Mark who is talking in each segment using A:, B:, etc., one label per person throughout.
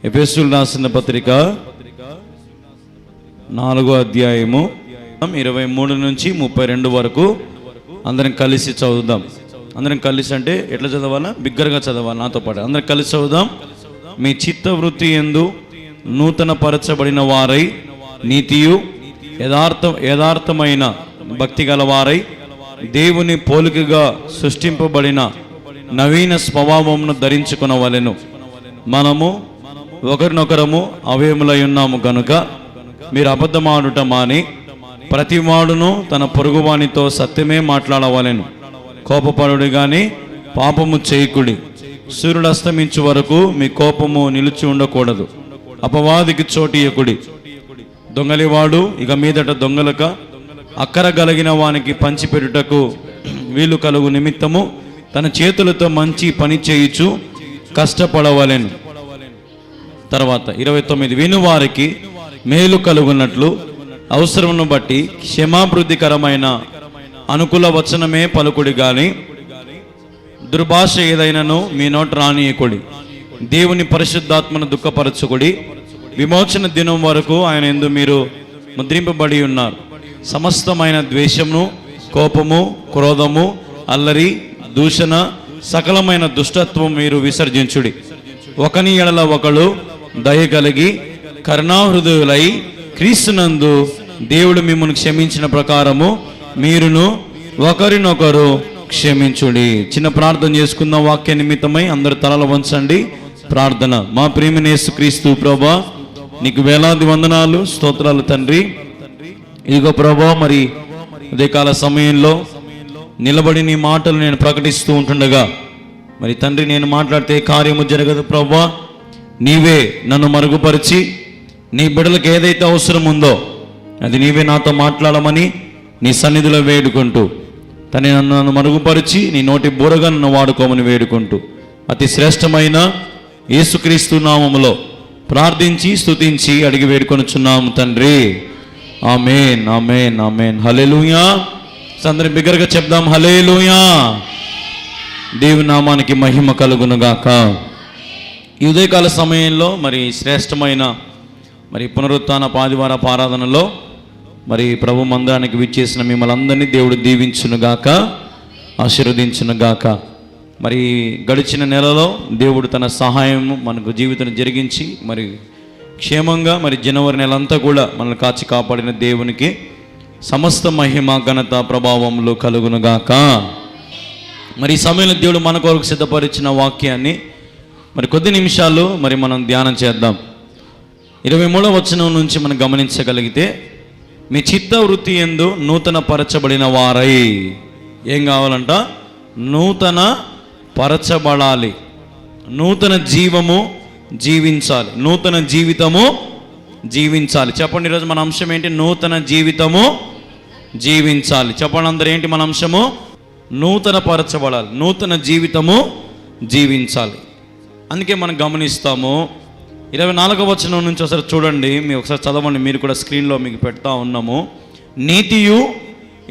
A: ఎఫెసీయులకు రాసిన పత్రిక 4వ అధ్యాయము 23 నుంచి 32 వరకు అందరం కలిసి చదువుదాం. అందరం కలిసి అంటే ఎట్లా చదవాలా? బిగ్గరగా చదవాలి నాతో పాటు. అందరం కలిసి చదువుదాం. మీ చిత్తవృత్తి యందు నూతన పరచబడిన వారై నీతియు యథార్థమైన భక్తి గల వారై దేవుని పోలికగా సృష్టింపబడిన నవీన స్వభావమును ధరించుకొనవలెను. మనము ఒకరినొకరము అవయములై ఉన్నాము గనుక మీరు అబద్ధమాడుట మాని ప్రతివాడును తన పొరుగువానితో సత్యమే మాట్లాడవలెను. కోపపడుడి గాని పాపము చేయకుడి. సూర్యుడు అస్తమించు వరకు మీ కోపము నిలిచి ఉండకూడదు. అపవాదికి చోటియకుడి. దొంగలివాడు ఇక మీదట దొంగలక అక్కర కలిగిన వానికి పంచిపెట్టుటకు వీలు కలుగు నిమిత్తము తన చేతులతో మంచి పని చేయుచు కష్టపడవలెను. తర్వాత 29 వినువారికి మేలు కలుగునట్లు అవసరమును బట్టి క్షమాభివృద్ధికరమైన అనుకూల వచనమే పలుకుడి గాని దుర్భాష ఏదైనాను మీ నోట రానియకుడి. దేవుని పరిశుద్ధాత్మను దుఃఖపరచుకుడి. విమోచన దినం వరకు ఆయన యందు మీరు ముద్రింపబడి ఉన్నారు. సమస్తమైన ద్వేషమును, కోపము, క్రోధము, అల్లరి, దూషణ, సకలమైన దుష్టత్వం మీరు విసర్జించుడి. ఒకని ఎడల ఒకడు దయ కలిగి కరుణాహృదయులై క్రీస్తునందు దేవుడు మిమ్మల్ని క్షమించిన ప్రకారము మీరును ఒకరినొకరు క్షమించుడి. చిన్న ప్రార్థన చేసుకుందాం. వాక్య నిమిత్తమై అందరు తలలు వంచండి. ప్రార్థన. మా ప్రియమైన యేసుక్రీస్తు ప్రభువా, నీకు వేలాది వందనాలు, స్తోత్రాలు తండ్రి. ఇదిగో ప్రభువా, మరి ఉదయకాల సమయంలో నిలబడి నీ మాటలు నేను ప్రకటిస్తూ ఉంటుండగా మరి తండ్రి నేను మాట్లాడితే కార్యము జరగదు ప్రభువా. నీవే నన్ను మరుగుపరిచి నీ బిడ్డలకు ఏదైతే అవసరం ఉందో అది నీవే నాతో మాట్లాడమని నీ సన్నిధిలో వేడుకుంటూ నన్ను మరుగుపరిచి నీ నోటి బూరగా నన్ను వాడుకోమని వేడుకుంటూ అతి శ్రేష్టమైన యేసుక్రీస్తు నామములో ప్రార్థించి స్తుతించి అడిగి వేడుకొనుచున్నాము తండ్రి. ఆమేన్, ఆమేన్, ఆమేన్. హల్లెలూయా. అందరం బిగ్గరగా చెప్దాం, హల్లెలూయా. దేవుని నామానికి మహిమ కలుగునుగాక. ఈ ఉదయకాల సమయంలో మరి శ్రేష్టమైన మరి పునరుత్థాన ఆదివార ఆరాధనలో మరి ప్రభు మందిరానికి విచ్చేసిన మిమ్మల్ని అందరినీ దేవుడు దీవించునుగాక, ఆశీర్వదించునుగాక. మరి గడిచిన నెలలో దేవుడు తన సహాయం మనకు జీవితం జరిగించి మరి క్షేమంగా మరి జనవరి నెలంతా కూడా మనల్ని కాచి కాపాడిన దేవునికి సమస్త మహిమ ఘనత ప్రభావములు కలుగునుగాక. మరి ఈ సమయంలో దేవుడు మన కొరకు సిద్ధపరిచిన వాక్యాన్ని మరి కొద్ది నిమిషాలు మరి మనం ధ్యానం చేద్దాం. 23వ వచనం నుంచి మనం గమనించగలిగితే మీ చిత్తవృత్తి యందు నూతన పరచబడిన వారై. ఏం కావాలంట? నూతన పరచబడాలి, నూతన జీవము జీవించాలి, నూతన జీవితము జీవించాలి. చెప్పండి, ఈరోజు మన అంశం ఏంటి? నూతన జీవితము జీవించాలి. చెప్పండి అందరూ, ఏంటి మన అంశము? నూతన పరచబడాలి, నూతన జీవితము జీవించాలి. అందుకే మనం గమనిస్తాము 24వ వచనం నుంచి ఒకసారి చూడండి, మీరు ఒకసారి చదవండి. మీరు కూడా స్క్రీన్లో మీకు పెడతా ఉన్నాము. నీతియు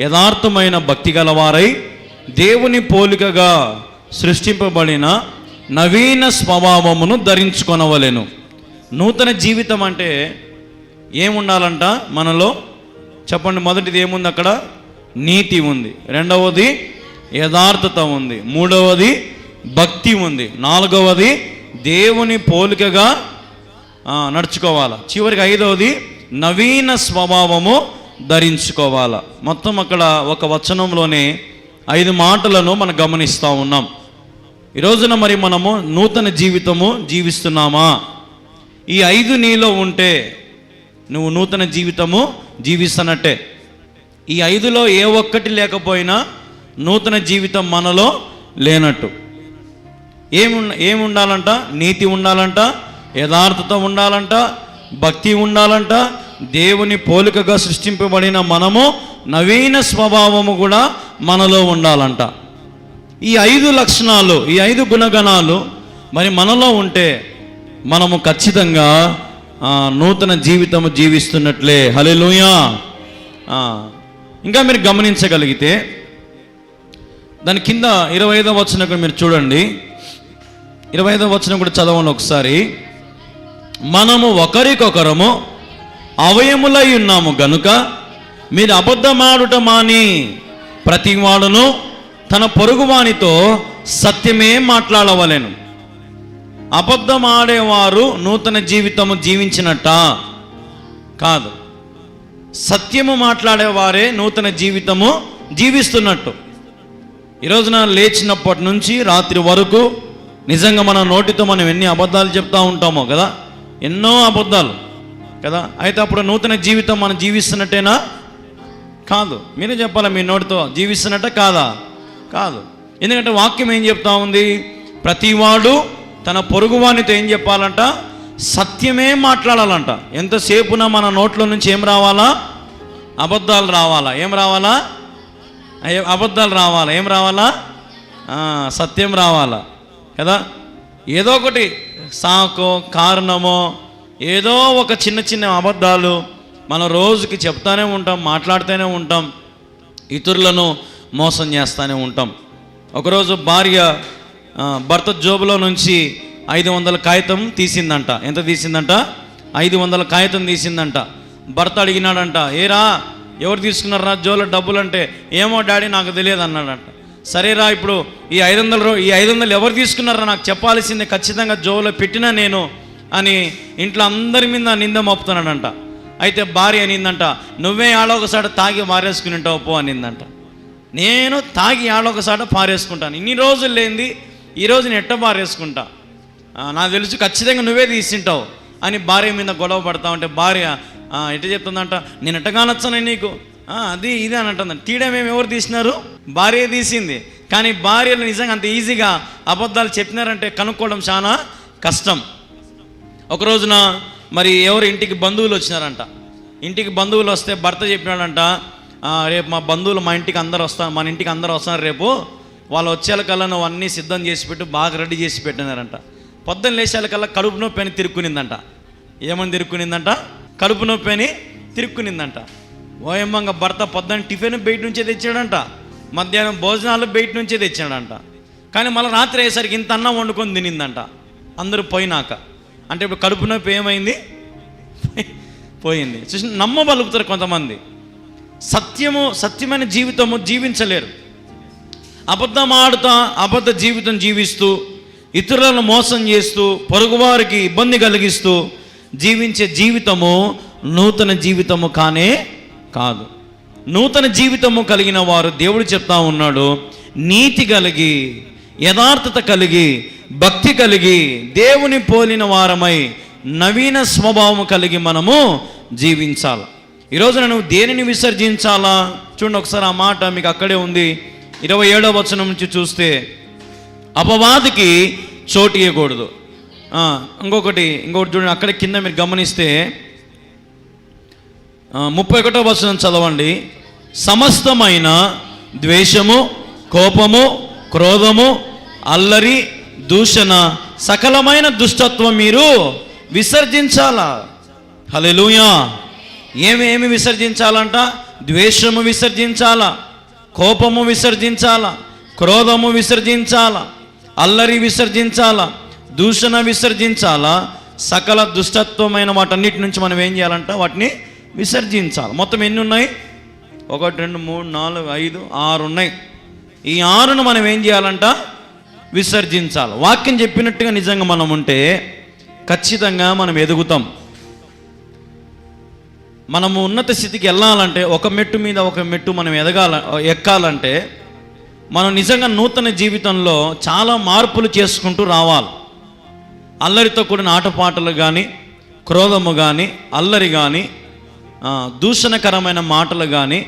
A: యథార్థమైన భక్తి గలవారై దేవుని పోలికగా సృష్టింపబడిన నవీన స్వభావమును ధరించుకొనవలెను. నూతన జీవితం అంటే ఏముండాలంట మనలో? చెప్పండి. మొదటిది ఏముంది అక్కడ? నీతి ఉంది. రెండవది యథార్థత ఉంది. మూడవది భక్తి ఉంది. నాలుగవది దేవుని పోలికగా నడుచుకోవాలా. చివరికి ఐదవది నవీన స్వభావము ధరించుకోవాలా. మొత్తం అక్కడ ఒక వచనంలోనే 5 మాటలను మనం గమనిస్తూ ఉన్నాం. ఈ రోజున మరి మనము నూతన జీవితము జీవిస్తున్నామా? ఈ 5 నీలో ఉంటే నువ్వు నూతన జీవితము జీవిస్తున్నట్టే. ఈ 5లో ఏ ఒక్కటి లేకపోయినా నూతన జీవితం మనలో లేనట్టు. ఏముండాలంట? నీతి ఉండాలంట, యథార్థత ఉండాలంట, భక్తి ఉండాలంట, దేవుని పోలికగా సృష్టింపబడిన మనము నవీన స్వభావము కూడా మనలో ఉండాలంట. ఈ 5 లక్షణాలు, ఈ 5 గుణగణాలు మరి మనలో ఉంటే మనము ఖచ్చితంగా నూతన జీవితము జీవిస్తున్నట్లే. హల్లెలూయా. ఇంకా మీరు గమనించగలిగితే దాని కింద 25వ వచనం మీరు చూడండి. 25వ వచనం కూడా చదవండి ఒకసారి. మనము ఒకరికొకరము అవయములై ఉన్నాము గనుక మీరు అబద్ధమాడుట మాని ప్రతివాడును తన పొరుగువానితో సత్యమే మాట్లాడవలెను. అబద్ధమాడేవారు నూతన జీవితము జీవించినట్ట కాదు, సత్యము మాట్లాడేవారే నూతన జీవితము జీవిస్తున్నట్టు. ఈరోజున లేచినప్పటి నుంచి రాత్రి వరకు నిజంగా మన నోటితో మనం ఎన్ని అబద్ధాలు చెప్తూ ఉంటామో కదా, ఎన్నో అబద్ధాలు కదా. అయితే అప్పుడు నూతన జీవితం మనం జీవిస్తున్నట్టేనా? కాదు. మీరే చెప్పాలా, మీ నోటితో జీవిస్తున్నట్ట కాదా? కాదు. ఎందుకంటే వాక్యం ఏం చెప్తా ఉంది? ప్రతివాడు తన పొరుగువానితో ఏం చెప్పాలంట? సత్యమే మాట్లాడాలంట. ఎంతసేపున మన నోట్లో నుంచి ఏం రావాలా? అబద్ధాలు రావాలా? ఏం రావాలా? అబద్ధాలు రావాలా? ఏం రావాలా? సత్యం రావాలా కదా. ఏదో ఒకటి సాకో కారణమో ఏదో ఒక చిన్న చిన్న అబద్ధాలు మనం రోజుకి చెప్తానే ఉంటాం, మాట్లాడుతూనే ఉంటాం, ఇతరులను మోసం చేస్తూనే ఉంటాం. ఒకరోజు భార్య భర్త జోబులో నుంచి 500 కాగితం తీసిందంట. ఎంత తీసిందంట? 500 కాగితం తీసిందంట. భర్త అడిగినాడంట, ఏరా ఎవరు తీసుకున్నారా జోలో డబ్బులు అంటే, ఏమో డాడీ నాకు తెలియదు అన్నాడంట. సరేరా, ఇప్పుడు ఈ 500 ఎవరు తీసుకున్నారా నాకు చెప్పాల్సిందే, ఖచ్చితంగా జోలో పెట్టినా నేను అని ఇంట్లో అందరి మీద నింద మోపుతున్నాడంట. అయితే భార్య అనిందంట, నువ్వే ఆడొకసారి తాగి పారేసుకుని ఉంటావు పో అనిందంట. నేను తాగి ఆడొకసారి పారేసుకుంటాను, ఇన్ని రోజులు లేనిది ఈరోజు నేను ఎట్ట పారేసుకుంటా, నాకు తెలుసు ఖచ్చితంగా నువ్వే తీసింటావు అని భార్య మీద గొడవ పడతా ఉంటే భార్య ఎట్ట చెప్తుందంట, నేను ఎట్టగా నచ్చను నీకు, అది ఇది అని అంటుందంట. తీయడమేమి ఎవరు తీసినారు? భార్య తీసింది. కానీ భార్యలు నిజంగా అంత ఈజీగా అబద్ధాలు చెప్పినారంటే కనుక్కోవడం చాలా కష్టం. ఒక రోజున మరి ఎవరు ఇంటికి బంధువులు వచ్చినారంట. ఇంటికి బంధువులు వస్తే భర్త చెప్పినాడంట, రేపు మా బంధువులు మన ఇంటికి అందరూ వస్తున్నారు రేపు, వాళ్ళు వచ్చేకల్లా నువ్వు అన్నీ సిద్ధం చేసి పెట్టు, బాగా రెడీ చేసి పెట్టినారంట. పొద్దున్న లేచేకల్లా కడుపు నొప్పి అని తిరుక్కునిందంట. ఏమని తిరుక్కునిందంట? కడుపు నొప్పి అని తిరుక్కునిందంట. ఓయమ్మంగా భర్త పొద్దున్న టిఫిన్ బయట నుంచే తెచ్చాడంట, మధ్యాహ్నం భోజనాలు బయట నుంచే తెచ్చాడంట. కానీ మళ్ళీ రాత్రి అయ్యేసరికి ఇంత అన్నం వండుకొని తినిందంట అందరూ పోయినాక. అంటే ఇప్పుడు కడుపు నొప్పి ఏమైంది? పోయింది. చూసి నమ్మబలుగుతారు కొంతమంది. సత్యమైన జీవితము జీవించలేరు. అబద్ధం ఆడుతా అబద్ధ జీవితం జీవిస్తూ ఇతరులను మోసం చేస్తూ పొరుగువారికి ఇబ్బంది కలిగిస్తూ జీవించే జీవితము నూతన జీవితము కానే కాదు. నూతన జీవితము కలిగిన వారు దేవుడు చెప్తా ఉన్నాడు, నీతి కలిగి యథార్థత కలిగి భక్తి కలిగి దేవుని పోలిన వారమై నవీన స్వభావము కలిగి మనము జీవించాలి. ఈరోజు నువ్వు దేనిని విసర్జించాలా? చూడండి ఒకసారి ఆ మాట మీకు అక్కడే ఉంది. 27వ వచనం నుంచి చూస్తే, అపవాదికి చోటు ఇవ్వకూడదు. ఇంకొకటి చూడండి అక్కడ కింద మీరు గమనిస్తే 31వ వచనం చదవండి. సమస్తమైన ద్వేషము, కోపము, క్రోధము, అల్లరి, దూషణ, సకలమైన దుష్టత్వం మీరు విసర్జించాలా. హల్లెలూయా. ఏమి విసర్జించాలంట? ద్వేషము విసర్జించాలా, కోపము విసర్జించాలా, క్రోధము విసర్జించాలా, అల్లరి విసర్జించాలా, దూషణ విసర్జించాలా, సకల దుష్టత్వమైన వాటన్నిటి నుంచి మనం ఏం చేయాలంట? వాటిని విసర్జించాలి. మొత్తం ఎన్ని ఉన్నాయి? 1 2 3 4 5 6 ఉన్నాయి. ఈ 6ను మనం ఏం చేయాలంట? విసర్జించాలి. వాక్యం చెప్పినట్టుగా నిజంగా మనం ఉంటే ఖచ్చితంగా మనం ఎదుగుతాం. మనము ఉన్నత స్థితికి వెళ్ళాలంటే ఒక మెట్టు మీద ఒక మెట్టు మనం ఎక్కాలంటే మనం నిజంగా నూతన జీవితంలో చాలా మార్పులు చేసుకుంటూ రావాలి. అల్లరితో కూడిన ఆటపాటలు కానీ, క్రోధము కానీ, అల్లరి కానీ, దూషణకరమైన మాటలు కానీ,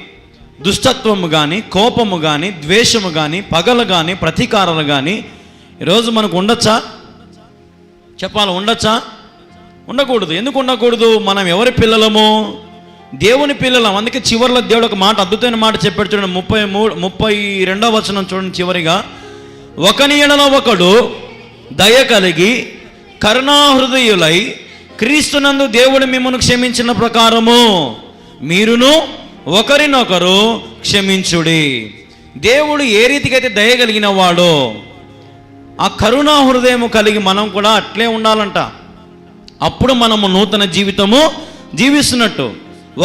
A: దుష్టత్వము కానీ, కోపము కానీ, ద్వేషము కానీ, పగలు కానీ, ప్రతీకారాలు కానీ ఈరోజు మనకు ఉండొచ్చా? చెప్పాలి, ఉండొచ్చా? ఉండకూడదు. ఎందుకు ఉండకూడదు? మనం ఎవరి పిల్లలము? దేవుని పిల్లలం. అందుకే చివరిలో దేవుడు ఒక మాట, అద్భుతమైన మాట చెప్పాడు చూడండి. 32వ వచనం చూడండి చివరిగా, ఒకని ఎడల ఒకడు దయ కలిగి కరుణాహృదయులై క్రీస్తునందు దేవుడు మిమ్మల్ని క్షమించిన ప్రకారము మీరును ఒకరినొకరు క్షమించుడి. దేవుడు ఏ రీతికైతే దయ కలిగిన వాడో ఆ కరుణా హృదయము కలిగి మనం కూడా అట్లే ఉండాలంట. అప్పుడు మనము నూతన జీవితము జీవిస్తున్నట్టు.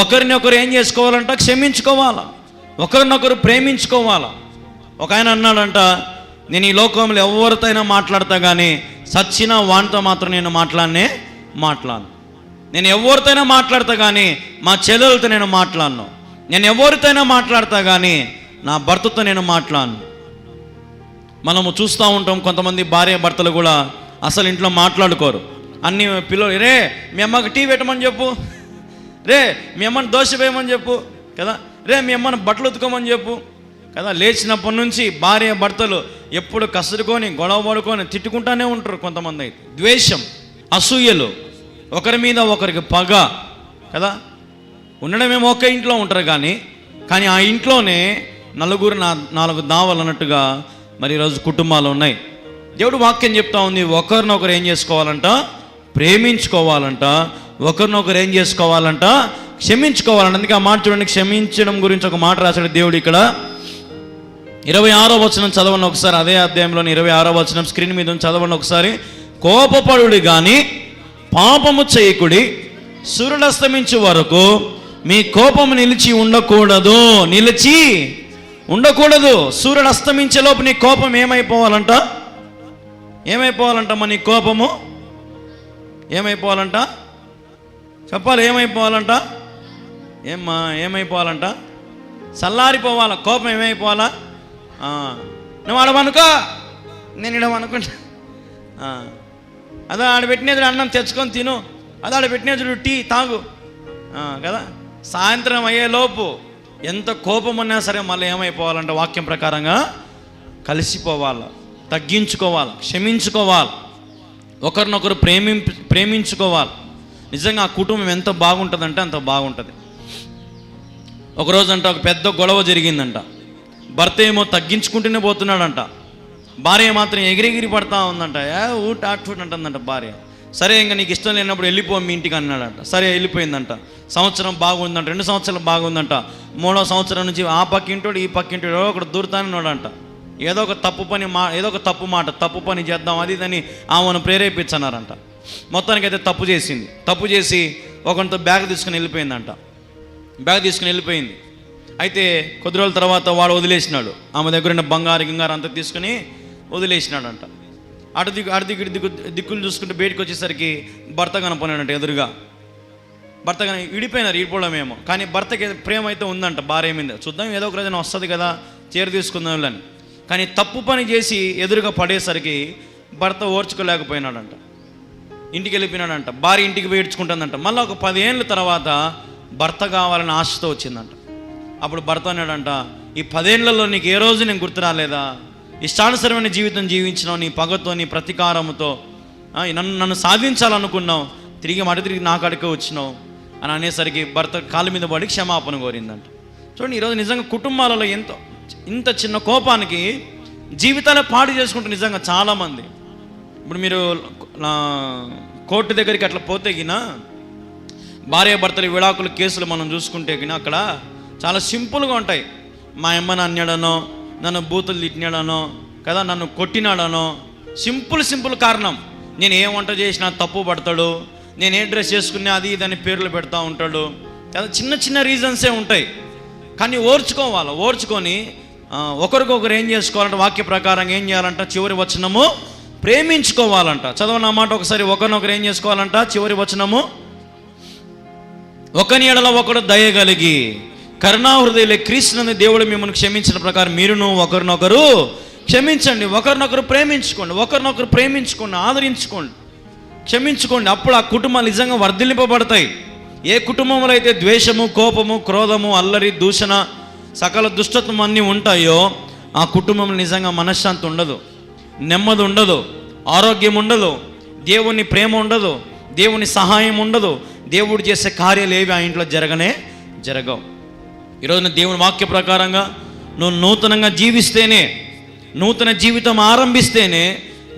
A: ఒకరినొకరు ఏం చేసుకోవాలంట? క్షమించుకోవాలా, ఒకరినొకరు ప్రేమించుకోవాలా. ఒక ఆయన అన్నాడంట, నేను ఈ లోకంలో ఎవరితో అయినా మాట్లాడతా కానీ సచ్చిన వానితో మాత్రం నేను మాట్లాడను. నేను ఎవరితో అయినా మాట్లాడతా కానీ మా చెల్లెలతో నేను మాట్లాడను. నేను ఎవరితో అయినా మాట్లాడతా కానీ నా భర్తతో నేను మాట్లాడను. మనము చూస్తూ ఉంటాం, కొంతమంది భార్య భర్తలు కూడా అసలు ఇంట్లో మాట్లాడుకోరు. అన్ని పిల్లలు, రే మీ అమ్మకి టీ పెట్టమని చెప్పు, రే మీ అమ్మని దోశ వేయమని చెప్పు కదా, రే మీ అమ్మని బట్టలు ఉతుకోమని చెప్పు కదా. లేచినప్పటి నుంచి భార్య భర్తలు ఎప్పుడు కసురుకొని గొడవ పడుకొని తిట్టుకుంటూనే ఉంటారు. కొంతమంది అయితే ద్వేషం, అసూయలు, ఒకరి మీద ఒకరికి పగ కదా. ఉండడమేమో ఒకే ఇంట్లో ఉంటారు కానీ ఆ ఇంట్లోనే నలుగురు నాలుగు దావలు అన్నట్టుగా మరి ఈరోజు కుటుంబాలు ఉన్నాయి. దేవుడు వాక్యం చెప్తా ఉంది, ఒకరినొకరు ఏం చేసుకోవాలంట? ప్రేమించుకోవాలంట. ఒకరినొకరు ఏం చేసుకోవాలంట? క్షమించుకోవాలంట. అందుకే ఆ మాట చూడండి, క్షమించడం గురించి ఒక మాట రాశాడు దేవుడు ఇక్కడ. 26వ వచనం చదవండి ఒకసారి. అదే అధ్యాయంలోని 26వ వచనం స్క్రీన్ మీద చదవండి ఒకసారి. కోపపడుడి కానీ పాపము చేయకుడి, సూర్యుడస్తమించు వరకు మీ కోపము నిలిచి ఉండకూడదు. సూర్యుడు అస్తమించేలోపు నీ కోపం ఏమైపోవాలంట? మన నీ కోపము ఏమైపోవాలంట? చెప్పాలి, ఏమైపోవాలంట? ఏమైపోవాలంట? చల్లారిపోవాలా. కోపం ఏమైపోవాలా? నువ్వు ఆడవనుకో, నేను ఇడవనుకుంటా. అదే ఆడబెట్టినది అన్నం తెచ్చుకొని తిను, అదే ఆడబెట్టినది టీ తాగు కదా. సాయంత్రం అయ్యేలోపు ఎంత కోపం ఉన్నా సరే మళ్ళీ ఏమైపోవాలంటే వాక్యం ప్రకారంగా కలిసిపోవాలి, తగ్గించుకోవాలి, క్షమించుకోవాలి, ఒకరినొకరు ప్రేమించుకోవాలి. నిజంగా ఆ కుటుంబం ఎంత బాగుంటుందంటే అంత బాగుంటుంది. ఒకరోజంట ఒక పెద్ద గొడవ జరిగిందంట. భర్త ఏమో తగ్గించుకుంటూనే పోతున్నాడంట, భార్య మాత్రం ఎగిరెగిరి పడతా ఉందంట. ఊట్ అంటుందంట భార్య. సరే ఇంకా నీకు ఇష్టం లేనప్పుడు వెళ్ళిపో మీ ఇంటికి అన్నాడంట. సరే వెళ్ళిపోయిందంట. సంవత్సరం బాగుందంట, 2 సంవత్సరాలు బాగుందంట. 3వ సంవత్సరం నుంచి ఆ పక్కింటోడు ఈ పక్కింటోడు ఒకడు దూరుతానే ఉన్నాడంట. ఏదో ఒక తప్పు మాట తప్పు పని చేద్దాం అది ఇదని ఆమెను ప్రేరేపించన్నారంట. మొత్తానికైతే తప్పు చేసి ఒకరితో బ్యాగ్ తీసుకుని వెళ్ళిపోయింది. అయితే కొద్ది రోజుల తర్వాత వాడు వదిలేసినాడు. ఆమె దగ్గర ఉన్న బంగారు అంతా తీసుకుని వదిలేసినాడంట. అటు దిక్కులు చూసుకుంటూ బయటకు వచ్చేసరికి భర్త కనపడినాడంట ఎదురుగా. భర్త విడిపోయినారు, విడిపోవడమేమో, కానీ భర్తకి ప్రేమ అయితే ఉందంట భార్య మీద. చూద్దాం ఏదో ఒక రోజున వస్తుంది కదా, తీసుకుందాం అని. కానీ తప్పు పని చేసి ఎదురుగా పడేసరికి భర్త ఓర్చుకోలేకపోయినాడంట. ఇంటికి వెళ్ళిపోయినాడంట. భార్య ఇంటికి వేడ్చుకుంటుందంట. మళ్ళీ ఒక 10 ఏళ్ళ తర్వాత భర్త కావాలని ఆశతో వచ్చిందంట. అప్పుడు భర్త అన్నాడంట, ఈ 10 ఏళ్లలో నీకు ఏ రోజు నేను గుర్తు రాలేదా? ఇష్టానుసరమైన జీవితం జీవించినావు, నీ పగతో నీ ప్రతీకారంతో నన్ను సాధించాలనుకున్నావు, తిరిగి నా కాడికే వచ్చినావు అని అనేసరికి భర్త కాళ్ళ మీద పడి క్షమాపణ కోరిందంట. చూడండి, ఈరోజు నిజంగా కుటుంబాలలో ఇంత చిన్న కోపానికి జీవితాలే పాడు చేసుకుంటూ నిజంగా చాలామంది. ఇప్పుడు మీరు కోర్టు దగ్గరికి అట్లా పోతే గిన భార్య భర్తల విడాకుల కేసులు మనం చూసుకుంటే గిన అక్కడ చాలా సింపుల్గా ఉంటాయి. మా అమ్మని అన్నాడనో, నన్ను బూతులు తిట్టినాడనో కదా, నన్ను కొట్టినాడనో, సింపుల్ కారణం. నేను ఏ వంట చేసినా తప్పు పడతాడు, నేను ఏ డ్రెస్ చేసుకున్నా అది ఇదని పేర్లు పెడతా ఉంటాడు కదా. చిన్న రీజన్సే ఉంటాయి. కానీ ఓర్చుకొని ఒకరికొకరు ఏం చేసుకోవాలంటే వాక్య ప్రకారంగా ఏం చేయాలంట? చివరి వచనము ప్రేమించుకోవాలంట. చదవన మాట ఒకసారి. ఒకరినొకరు ఏం చేసుకోవాలంట? చివరి వచనము, ఒకని ఎడల ఒకడు దయగలిగి కరుణాహృదయులే క్రీస్తునందు దేవుడు మిమ్మల్ని క్షమించిన ప్రకారం మీరును ఒకరినొకరు క్షమించండి. ఒకరినొకరు ప్రేమించుకోండి, ఆదరించుకోండి, క్షమించుకోండి. అప్పుడు ఆ కుటుంబాలు నిజంగా వర్ధిల్లింపబడతాయి. ఏ కుటుంబంలో అయితే ద్వేషము, కోపము, క్రోధము, అల్లరి, దూషణ, సకల దుష్టత్వం అన్నీ ఉంటాయో ఆ కుటుంబంలో నిజంగా మనశ్శాంతి ఉండదు, నెమ్మది ఉండదు, ఆరోగ్యం ఉండదు, దేవుని ప్రేమ ఉండదు, దేవుని సహాయం ఉండదు, దేవుడు చేసే కార్యాలు ఏవి ఆ ఇంట్లో జరగవు. ఈరోజున దేవుని వాక్య ప్రకారంగా నువ్వు నూతనంగా జీవిస్తేనే, నూతన జీవితం ఆరంభిస్తేనే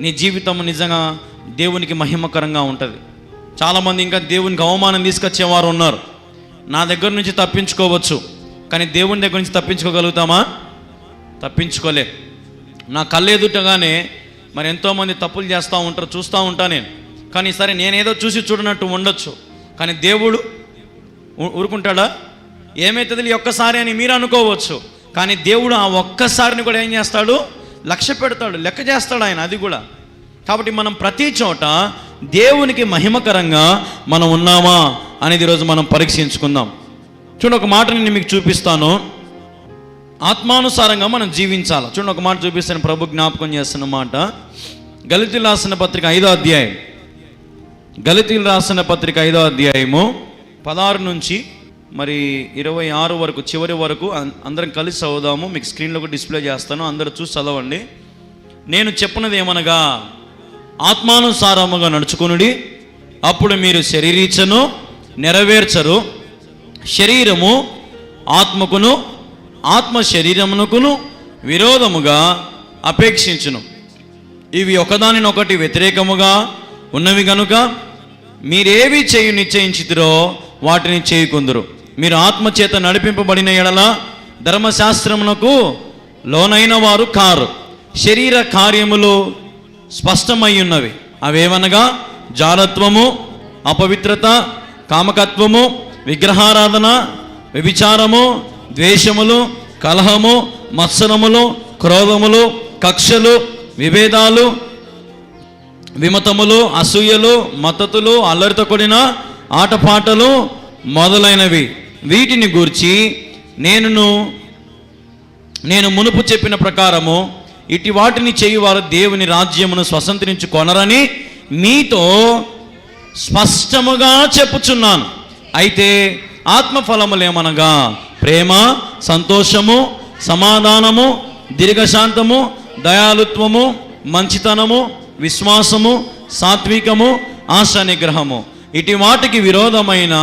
A: నీ జీవితం నిజంగా దేవునికి మహిమకరంగా ఉంటుంది. చాలామంది ఇంకా దేవునికి అవమానం తీసుకొచ్చేవారు ఉన్నారు. నా దగ్గర నుంచి తప్పించుకోవచ్చు, కానీ దేవుని దగ్గర నుంచి తప్పించుకోగలుగుతామా? తప్పించుకోలే. నా కళ్ళెదుటగానే మరి ఎంతోమంది తప్పులు చేస్తూ ఉంటారు, చూస్తూ ఉంటా నేను. కానీ సరే నేనేదో చూసి చూడనట్టు ఉండొచ్చు, కానీ దేవుడు ఊరుకుంటాడా? ఏమవుతుంది ఒక్కసారి అని మీరు అనుకోవచ్చు, కానీ దేవుడు ఆ ఒక్కసారిని కూడా ఏం చేస్తాడు? లక్ష్య పెడతాడు, లెక్క చేస్తాడు ఆయన అది కూడా. కాబట్టి మనం ప్రతి చోట దేవునికి మహిమకరంగా మనం ఉన్నామా అనేది ఈరోజు మనం పరీక్షించుకుందాం. చూడండి, ఒక మాట నేను మీకు చూపిస్తాను. ఆత్మానుసారంగా మనం జీవించాలి. చూడండి, ఒక మాట చూపిస్తాను, ప్రభు జ్ఞాపకం చేస్తున్న మాట. గలితీయులు రాసిన పత్రిక 5వ అధ్యాయం, గలితీయులు రాసిన పత్రిక 5వ అధ్యాయము 16 నుంచి మరి 26 వరకు, చివరి వరకు అందరం కలిసి చదువుదాము. మీకు స్క్రీన్లో కూడా డిస్ప్లే చేస్తాను, అందరూ చూసి చదవండి. నేను చెప్పినది ఏమనగా, ఆత్మానుసారముగా నడుచుకునుడి, అప్పుడు మీరు శరీరీచ్ఛను నెరవేర్చరు. శరీరము ఆత్మకును, ఆత్మ శరీరమునకును విరోధముగా అపేక్షించును. ఇవి ఒకదానినొకటి వ్యతిరేకముగా ఉన్నవి గనుక మీరేవి చేయు నిశ్చయించితిరో వాటిని చేయకుందురు. మీరు ఆత్మచేత నడిపింపబడిన ఎడల ధర్మశాస్త్రమునకు లోనైన వారు కారు. శరీర కార్యములు స్పష్టమై ఉన్నవి. అవేవనగా జారత్వము, అపవిత్రత, కామకత్వము, విగ్రహారాధన, వ్యభిచారము, ద్వేషములు, కలహము, మత్సరములు, క్రోధములు, కక్షలు, విభేదాలు, విమతములు, అసూయలు, మత్తతులు, అల్లరితో కూడిన ఆటపాటలు మొదలైనవి. వీటిని గూర్చి నేను మునుపు చెప్పిన ప్రకారము ఇటు వాటిని చేయువారు దేవుని రాజ్యమును స్వతంత్రించుకొనరని మీతో స్పష్టముగా చెప్పుచున్నాను. అయితే ఆత్మఫలములేమనగా ప్రేమ, సంతోషము, సమాధానము, దీర్ఘశాంతము, దయాలుత్వము, మంచితనము, విశ్వాసము, సాత్వికము, ఆశా నిగ్రహము. ఇటు వాటికి విరోధమైన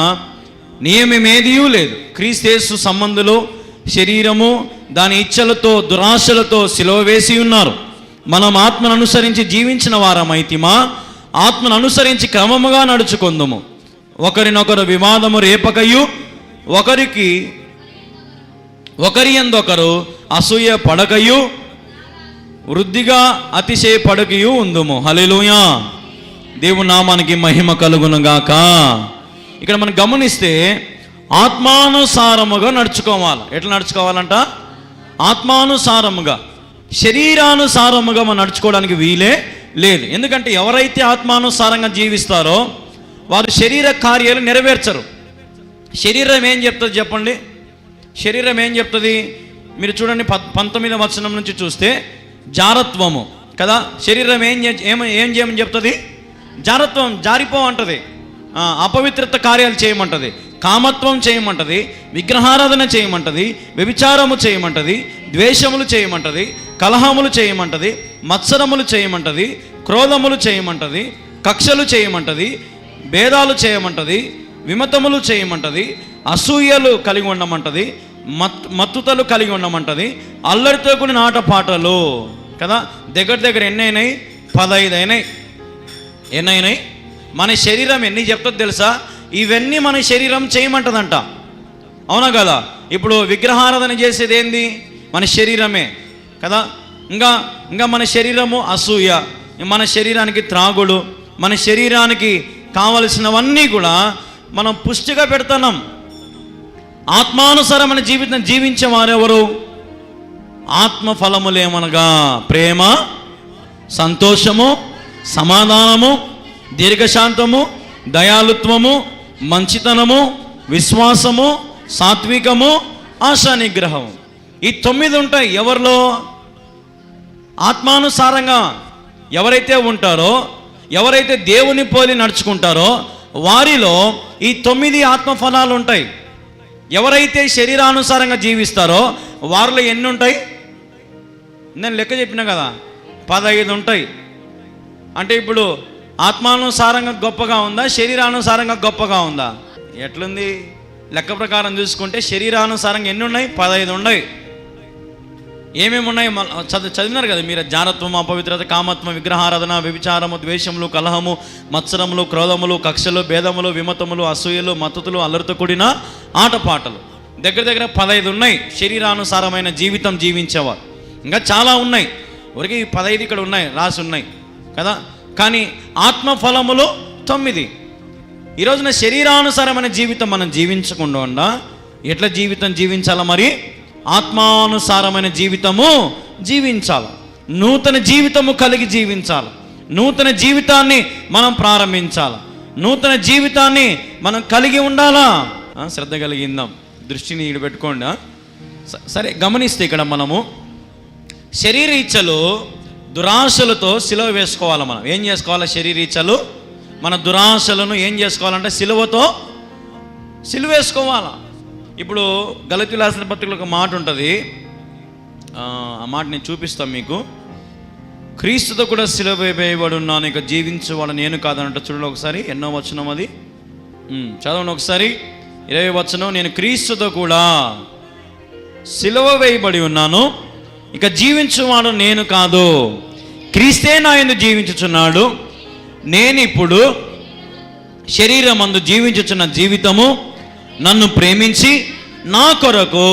A: నియమమేదియూ లేదు. క్రీస్తు సంబంధులు శరీరము దాని ఇచ్చలతో దురాశలతో సిలువ వేసి ఉన్నారు. మనం ఆత్మను అనుసరించి జీవించిన వారమైతిమా, ఆత్మను అనుసరించి క్రమముగా నడుచుకుందుము. ఒకరినొకరు వివాదము రేపకయు, ఒకరి యందొకరు అసూయ పడకయు, వృద్ధిగా అతిశయపడకయు ఉందుము. హల్లెలూయా, దేవుని నామానికి మహిమ కలుగునుగాక. ఇక్కడ మనం గమనిస్తే ఆత్మానుసారముగా నడుచుకోవాలి. ఎట్లా నడుచుకోవాలంట? ఆత్మానుసారముగా. శరీరానుసారముగా మనం నడుచుకోవడానికి వీలే లేదు. ఎందుకంటే ఎవరైతే ఆత్మానుసారంగా జీవిస్తారో వారు శరీర కార్యాలు నెరవేర్చరు. శరీరం ఏం చెప్తుంది చెప్పండి? శరీరం ఏం చెప్తుంది? మీరు చూడండి, 19వ వచనం నుంచి చూస్తే జారత్వము కదా. శరీరం ఏం చేయమని చెప్తుంది? జారత్వం, జారిపోమంటది. అపవిత్రత కార్యాలు చేయమంటది, కామత్వం చేయమంటది, విగ్రహారాధన చేయమంటది, వ్యభిచారము చేయమంటది, ద్వేషములు చేయమంటది, కలహములు చేయమంటది, మత్సరములు చేయమంటది, క్రోధములు చేయమంటది, కక్షలు చేయమంటది, భేదాలు చేయమంటది, విమతములు చేయమంటది, అసూయలు కలిగి ఉండమంటది, మత్తుతలు కలిగి ఉండమంటది, అల్లరితో కూడిన ఆటపాటలు కదా. దగ్గర ఎన్నైనాయి? 15 అయినాయి. ఎన్నైనాయి? మన శరీరం ఎన్ని చెప్తుంది తెలుసా? ఇవన్నీ మన శరీరం చేయమంటదంట. అవునా కదా? ఇప్పుడు విగ్రహారాధన చేసేది ఏంది? మన శరీరమే కదా. ఇంకా మన శరీరము అసూయ, మన శరీరానికి త్రాగుడు, మన శరీరానికి కావలసినవన్నీ కూడా మనం పుష్టిగా పెడుతున్నాం. ఆత్మానుసారమైన జీవితం జీవించే వారెవరు? ఆత్మఫలములేమనగా ప్రేమ, సంతోషము, సమాధానము, దీర్ఘశాంతము, దయాలుత్వము, మంచితనము, విశ్వాసము, సాత్వికము, ఆశా నిగ్రహము. ఈ 9 ఉంటాయి. ఎవరిలో? ఆత్మానుసారంగా ఎవరైతే ఉంటారో, ఎవరైతే దేవుని పోలి నడుచుకుంటారో వారిలో ఈ 9 ఆత్మఫలాలు ఉంటాయి. ఎవరైతే శరీరానుసారంగా జీవిస్తారో వారిలో ఎన్ని ఉంటాయి? నేను లెక్క చెప్పినా కదా, 15 ఉంటాయి. అంటే ఇప్పుడు ఆత్మానుసారంగా గొప్పగా ఉందా, శరీరానుసారంగా గొప్పగా ఉందా? ఎట్లుంది? లెక్క ప్రకారం చూసుకుంటే శరీరానుసారంగా ఎన్ని ఉన్నాయి? 15 ఉన్నాయి. ఏమేమి ఉన్నాయి చదివినారు కదా మీరు. జారత్వం, అపవిత్రత, కామత్వం, విగ్రహారాధన, వ్యభిచారము, ద్వేషములు, కలహము, మత్సరములు, క్రోధములు, కక్షలు, భేదములు, విమతములు, అసూయలు, మత్తతులు, అల్లరితో కూడిన ఆటపాటలు. దగ్గర 15 ఉన్నాయి శరీరానుసారమైన జీవితం జీవించేవారు. ఇంకా చాలా ఉన్నాయి. ఊరికి 15 ఇక్కడ ఉన్నాయి, రాసి ఉన్నాయి కదా. కానీ ఆత్మఫలములు 9. ఈ రోజున శరీరానుసారమైన జీవితం మనం జీవించకుండా ఎట్లా జీవితం జీవించాలా? మరి ఆత్మానుసారమైన జీవితము జీవించాలి. నూతన జీవితము కలిగి జీవించాలి. నూతన జీవితాన్ని మనం ప్రారంభించాలి. నూతన జీవితాన్ని మనం కలిగి ఉండాలా? శ్రద్ధ కలిగిందాం, దృష్టిని ఈడ పెట్టుకోండి. సరే, గమనిస్తే ఇక్కడ మనము శరీర ఇచ్చలు దురాశలతో సిలువ వేసుకోవాలి. మనం ఏం చేసుకోవాలి? శరీర ఇచ్చలు మన దురాశలను ఏం చేసుకోవాలంటే సిలువతో సిలువ వేసుకోవాలా. ఇప్పుడు గలతీయులకు రాసిన పత్రికలో ఒక మాట ఉంటుంది, ఆ మాట నేను చూపిస్తాను మీకు. క్రీస్తుతో కూడా సిలువ వేయబడి ఉన్నాను, ఇక జీవించేవాడు నేను కాదనంటే చూడండి ఒకసారి. ఎన్నో వచనం అది? చదవండి ఒకసారి. 20వ వచనం. నేను క్రీస్తుతో కూడా సిలువ వేయబడి ఉన్నాను, ఇక జీవించేవాడు నేను కాదు, క్రీస్తే నా యందు జీవించుచున్నాడు. నేను ఇప్పుడు శరీరమందు జీవించుచున్న జీవితము నన్ను ప్రేమించి నా కొరకు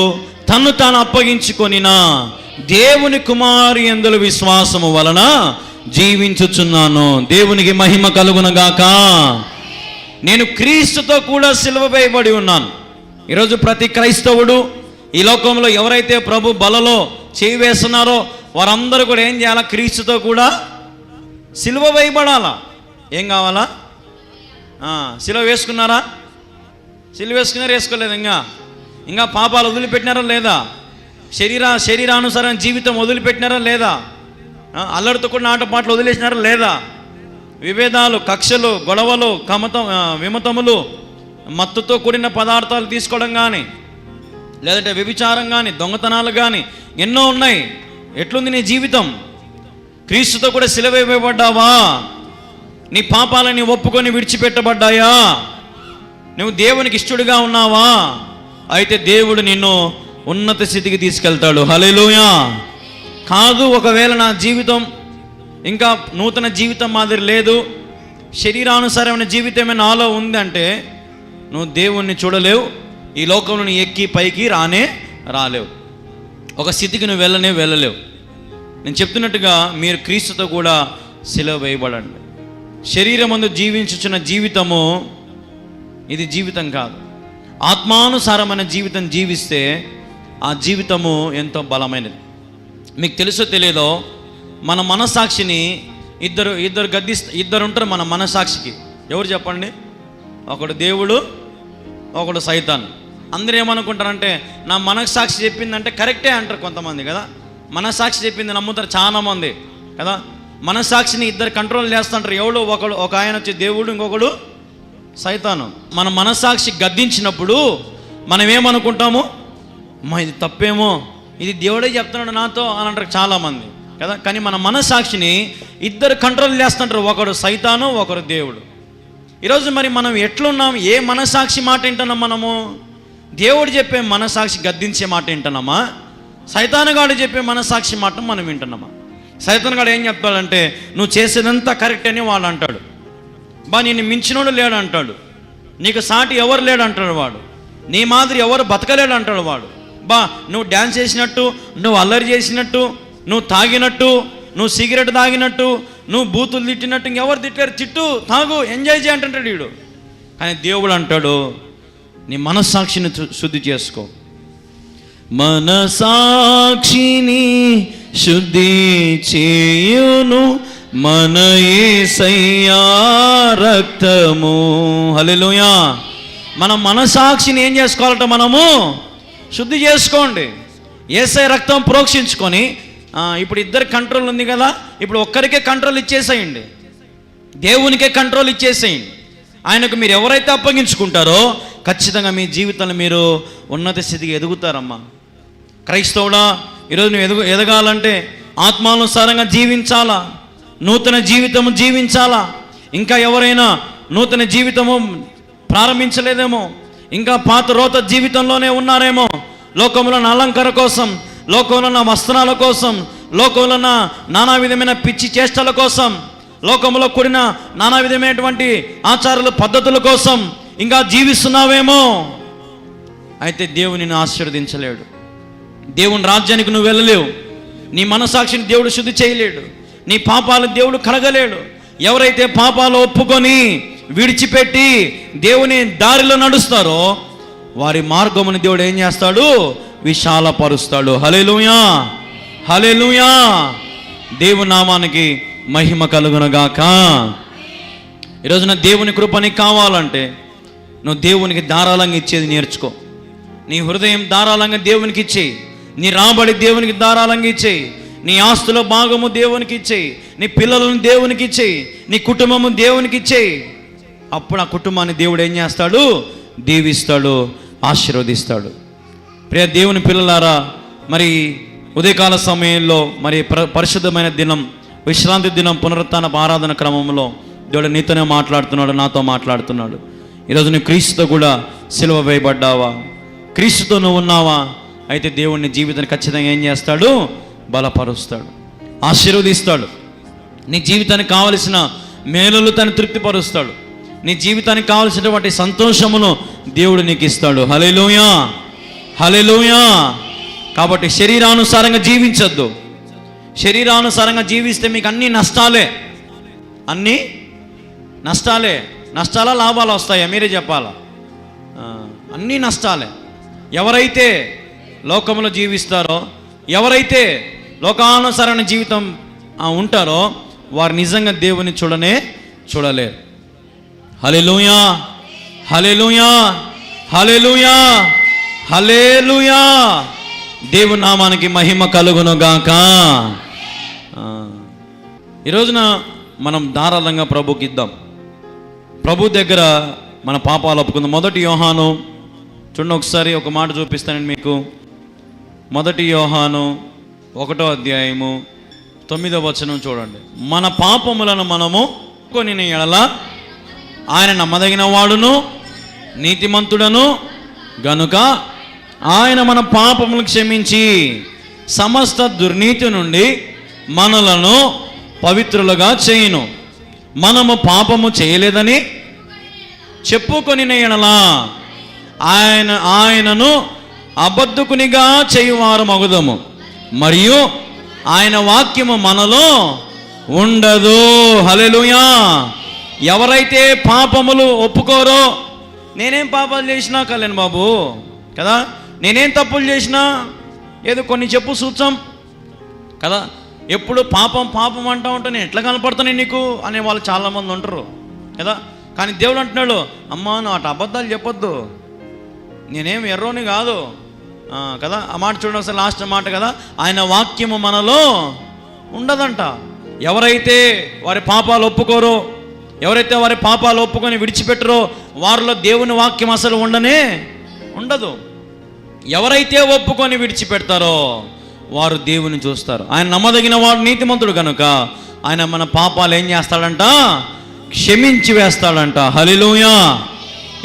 A: తన్ను తాను అప్పగించుకొనిన దేవుని కుమారి యందుల విశ్వాసము వలన జీవించుచున్నాను. దేవునికి మహిమ కలుగునగాక. నేను క్రీస్తుతో కూడా సిలువ వేయబడి ఉన్నాను. ఈరోజు ప్రతి క్రైస్తవుడు ఈ లోకంలో ఎవరైతే ప్రభు బలలో చేయి వేస్తున్నారో వారందరూ కూడా ఏం చేయాలా? క్రీస్తుతో కూడా సిలువ వేయబడాలా. ఏం కావాలా? సిలువ వేసుకున్నారా? సిలువ వేసుకున్నారా? వేసుకోలేదు. ఇంకా పాపాలు వదిలిపెట్టినారా లేదా? శరీరానుసారం జీవితం వదిలిపెట్టినారా లేదా? అల్లరితో కూడిన ఆటపాటలు వదిలేసినారా లేదా? విభేదాలు, కక్షలు, గొడవలు, విమతములు, మత్తుతో కూడిన పదార్థాలు తీసుకోవడం కానీ, లేదంటే వ్యభిచారం కానీ, దొంగతనాలు కానీ ఎన్నో ఉన్నాయి. ఎట్లుంది నీ జీవితం? క్రీస్తుతో కూడా సిలువ వేయబడ్డావా? నీ పాపాలని ఒప్పుకొని విడిచిపెట్టబడ్డాయా? నువ్వు దేవునికి ఇష్టడుగా ఉన్నావా? అయితే దేవుడు నిన్ను ఉన్నత స్థితికి తీసుకెళ్తాడు. హల్లెలూయా. కాదు, ఒకవేళ నా జీవితం ఇంకా నూతన జీవితం మాదిరి లేదు, శరీరానుసారమైన జీవితమే నాలో ఉందంటే నువ్వు దేవుణ్ణి చూడలేవు, ఈ లోకంలో నీ ఎక్కి పైకి రాలేవు, ఒక స్థితికి నువ్వు వెళ్ళలేవు. నేను చెప్తున్నట్టుగా మీరు క్రీస్తుతో కూడా సిలువ వేయబడండి. శరీరమందు జీవించుచున్న జీవితము ఇది జీవితం కాదు. ఆత్మానుసారమైన జీవితం జీవిస్తే ఆ జీవితము ఎంతో బలమైనది. మీకు తెలుసో తెలియదో, మన మనసాక్షిని ఇద్దరు ఉంటారు మన మనసాక్షికి. ఎవరు చెప్పండి? ఒకడు దేవుడు, ఒకడు సైతాన్. అందరూ ఏమనుకుంటారంటే నా మనసాక్షి చెప్పిందంటే కరెక్టే అంటారు కొంతమంది కదా. మనసాక్షి చెప్పింది నమ్ముతారు చాలామంది కదా. మనసాక్షిని ఇద్దరు కంట్రోల్ చేస్తుంటారు. ఎవడు? ఒక ఆయన వచ్చి దేవుడు, ఇంకొకడు సైతాను. మన మనసాక్షి గద్దించినప్పుడు మనం ఏమనుకుంటాము? ఇది తప్పేమో, ఇది దేవుడే చెప్తున్నాడు నాతో అని అంటారు చాలామంది కదా. కానీ మన మనసాక్షిని ఇద్దరు కంట్రోల్ చేస్తుంటారు, ఒకడు సైతాను, ఒకడు దేవుడు. ఈరోజు మరి మనం ఎట్లున్నాం? ఏ మనసాక్షి మాట వింటున్నాం మనము? దేవుడు చెప్పే మనసాక్షి గద్దించే మాట వింటున్నామా? సైతానుగాడు చెప్పే మనసాక్షి మాట మనం వింటున్నామా? సైతానుగాడు ఏం చెప్తాడంటే నువ్వు చేసేదంతా కరెక్ట్ అని వాడు అంటాడు. నిన్ను మించినోడు లేడు అంటాడు, నీకు సాటి ఎవరు లేడు అంటాడు వాడు, నీ మాదిరి ఎవరు బతకలేడు అంటాడు వాడు. నువ్వు డ్యాన్స్ చేసినట్టు, నువ్వు అల్లరి చేసినట్టు, నువ్వు తాగినట్టు, నువ్వు సిగరెట్ తాగినట్టు, నువ్వు బూతులు తిట్టినట్టు ఇంకెవరు తిట్టారు? తిట్టు, తాగు, ఎంజాయ్ చేయ అంటాడు వీడు. కానీ దేవుడు అంటాడు నీ మనస్సాక్షిని శుద్ధి చేసుకో. మనసాక్షిని శుద్ధి చేయును మన యేసయ్యా రక్తము. హల్లెలూయా. మన మనసాక్షిని ఏం చేసుకోవాలంట? మనము శుద్ధి చేసుకోండి. యేసయ్య రక్తం ప్రోక్షించుకొని ఇప్పుడు ఇద్దరు కంట్రోల్ ఉంది కదా, ఇప్పుడు ఒక్కరికే కంట్రోల్ ఇచ్చేసేయండి, దేవునికే కంట్రోల్ ఇచ్చేసేయండి. ఆయనకు మీరు ఎవరైతే అప్పగించుకుంటారో ఖచ్చితంగా మీ జీవితంలో మీరు ఉన్నత స్థితికి ఎదుగుతారమ్మా. క్రైస్తవుడా, ఈరోజు నువ్వు ఎదగాలంటే ఆత్మానుసారంగా జీవించాలా, నూతన జీవితము జీవించాలా. ఇంకా ఎవరైనా నూతన జీవితము ప్రారంభించలేదేమో, ఇంకా పాత రోత జీవితంలోనే ఉన్నారేమో. లోకంలో నా అలంకార కోసం, లోకంలో నా వస్త్రాల కోసం, లోకంలో నా నానా విధమైన పిచ్చి చేష్టల కోసం, లోకంలో కూడిన నానా విధమైనటువంటి ఆచారాలు పద్ధతుల కోసం ఇంకా జీవిస్తున్నావేమో. అయితే దేవుని నిన్ను ఆశీర్వదించలేడు, దేవుని రాజ్యానికి నువ్వు వెళ్ళలేవు, నీ మనసాక్షిని దేవుడు శుద్ధి చేయలేడు, నీ పాపాలు దేవుడు కడగలేడు. ఎవరైతే పాపాలు ఒప్పుకొని విడిచిపెట్టి దేవుని దారిలో నడుస్తారో వారి మార్గముని దేవుడు ఏం చేస్తాడు? విశాలపరుస్తాడు. హల్లెలూయా, హల్లెలూయా. దేవుని నామానికి మహిమ కలుగునుగాక. ఈరోజున దేవుని కృప నీకు కావాలంటే నువ్వు దేవునికి ధారాళంగా ఇచ్చేది నేర్చుకో. నీ హృదయం ధారాళంగా దేవునికి ఇచ్చేయి. నీ రాబడి దేవునికి ధారాళంగా ఇచ్చేయి. నీ ఆస్తుల భాగము దేవునికి ఇచ్చేయి. నీ పిల్లలను దేవునికి ఇచ్చేయి. నీ కుటుంబము దేవునికి ఇచ్చేయి. అప్పుడు ఆ కుటుంబాన్ని దేవుడు ఏం చేస్తాడు? దీవిస్తాడు, ఆశీర్వదిస్తాడు. ప్రియ దేవుని పిల్లలారా, మరి ఉదయకాల సమయంలో మరి పరిశుద్ధమైన దినం, విశ్రాంతి దినం, పునరుత్థాన ఆరాధన క్రమంలో దేవుడు నీతోనే మాట్లాడుతున్నాడు, నాతో మాట్లాడుతున్నాడు. ఈరోజు నువ్వు క్రీస్తుతో కూడా సిలువ వేయబడ్డావా? క్రీస్తుతో నువ్వు ఉన్నావా? అయితే దేవుడిని జీవితాన్ని ఖచ్చితంగా ఏం చేస్తాడు? బలపరుస్తాడు, ఆశీర్వదిస్తాడు. నీ జీవితానికి కావలసిన మేలులు తను తృప్తిపరుస్తాడు. నీ జీవితానికి కావలసినటువంటి సంతోషమును దేవుడు నీకు ఇస్తాడు. హల్లెలూయా, హల్లెలూయా. కాబట్టి శరీరానుసారంగా జీవించొద్దు. శరీరానుసారంగా జీవిస్తే మీకు అన్ని నష్టాలే, అన్నీ నష్టాలే. నష్టాలా లాభాలు వస్తాయా? మీరే చెప్పాలా? అన్నీ నష్టాలే. ఎవరైతే లోకంలో జీవిస్తారో, ఎవరైతే లోకానుసారమైన జీవితం ఉంటారో వారు నిజంగా దేవుని చూడలేరు. హల్లెలూయా, హల్లెలూయా, హల్లెలూయా, హల్లెలూయా. దేవుని నామానికి మహిమ కలుగునుగాక. ఈరోజున మనం ధారాళంగా ప్రభుకి ఇద్దాం. ప్రభు దగ్గర మన పాపాలు ఒప్పుకుందాం. 1 యోహాను చూడండి, ఒకసారి ఒక మాట చూపిస్తానండి మీకు. 1 యోహాను 1వ అధ్యాయము 9వ వచనం చూడండి. మన పాపములను మనము కొనిన ఎడల ఆయన నమ్మదగిన వాడును నీతిమంతుడను గనుక ఆయన మన పాపములు క్షమించి సమస్త దుర్నీతి నుండి మనలను పవిత్రులుగా చేయును. మనము పాపము చేయలేదని చెప్పుకొనిన ఎడల ఆయనను అబద్ధకునిగా చేయువారు మగుదము, మరియు ఆయన వాక్యము మనలో ఉండదు. హల్లెలూయా. ఎవరైతే పాపములు ఒప్పుకోరో, నేనేం పాపాలు చేసినా కళ్యాణ్ బాబు కదా, నేనేం తప్పులు చేసినా ఏదో కొన్ని చెప్పు సూచం కదా, ఎప్పుడు పాపం పాపం అంటూ ఉంటే నేను ఎట్లా కనపడుతున్నాను నీకు అనే వాళ్ళు చాలామంది ఉంటారు కదా. కానీ దేవుడు అంటున్నాడు, అమ్మా నువ్వు అటు అబద్ధాలు చెప్పొద్దు, నేనేం ఎర్రోని కాదు కదా. ఆ మాట చూడండి ఒకసారి, లాస్ట్ మాట కదా, ఆయన వాక్యము మనలో ఉండదంట. ఎవరైతే వారి పాపాలు ఒప్పుకోరో, ఎవరైతే వారి పాపాలు ఒప్పుకొని విడిచిపెట్టరో వారిలో దేవుని వాక్యం అసలు ఉండదు. ఎవరైతే ఒప్పుకొని విడిచిపెడతారో వారు దేవుని చూస్తారు. ఆయన నమ్మదగిన వాడు నీతిమంతుడు కనుక ఆయన మన పాపాలు ఏం చేస్తాడంట? క్షమించి వేస్తాడంట. హల్లెలూయా.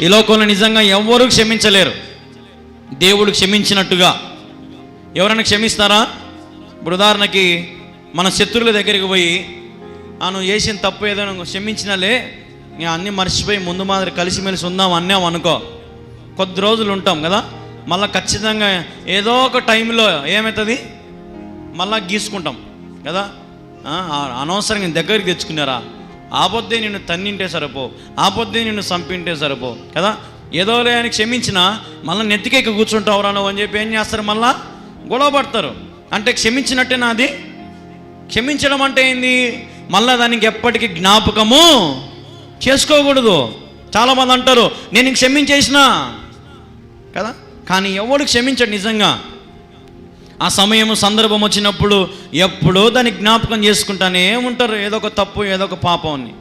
A: ఈ లోకంలో నిజంగా ఎవ్వరూ క్షమించలేరు దేవుడు క్షమించినట్టుగా. ఎవరైనా క్షమిస్తారా? ఇప్పుడు ఉదాహరణకి మన శత్రువుల దగ్గరికి పోయి నువ్వు చేసిన తప్పు ఏదైనా క్షమించినాలే, నేను అన్నీ మర్చిపోయి ముందు మాదిరి కలిసిమెలిసి ఉందాం అన్నాం అనుకో, కొద్ది రోజులు ఉంటాం కదా, మళ్ళీ ఖచ్చితంగా ఏదో ఒక టైంలో ఏమవుతుంది, మళ్ళా గీసుకుంటాం కదా. అనవసరంగా దగ్గరికి తెచ్చుకున్నారా, ఆపొద్దే నిన్ను తన్నింటే సరిపో, ఆపొద్దే నిన్ను చంపింటే సరిపో కదా. ఏదోలే అని క్షమించినా మళ్ళీ నెత్తికెక్కి కూర్చుంటావురా నువ్వు అని చెప్పి ఏం చేస్తారు, మళ్ళా గొడవ పడతారు. అంటే క్షమించినట్టేనా అది? క్షమించడం అంటే ఏంది? మళ్ళీ దానికి ఎప్పటికీ జ్ఞాపకము చేసుకోకూడదు. చాలామంది అంటారు నేను క్షమించేసిన కదా, కానీ ఎవడు క్షమించడు నిజంగా. ఆ సమయం సందర్భం వచ్చినప్పుడు ఎప్పుడో దాన్ని జ్ఞాపకం చేసుకుంటానే ఉంటారు, ఏదో ఒక తప్పు ఏదో ఒక పాపాన్ని.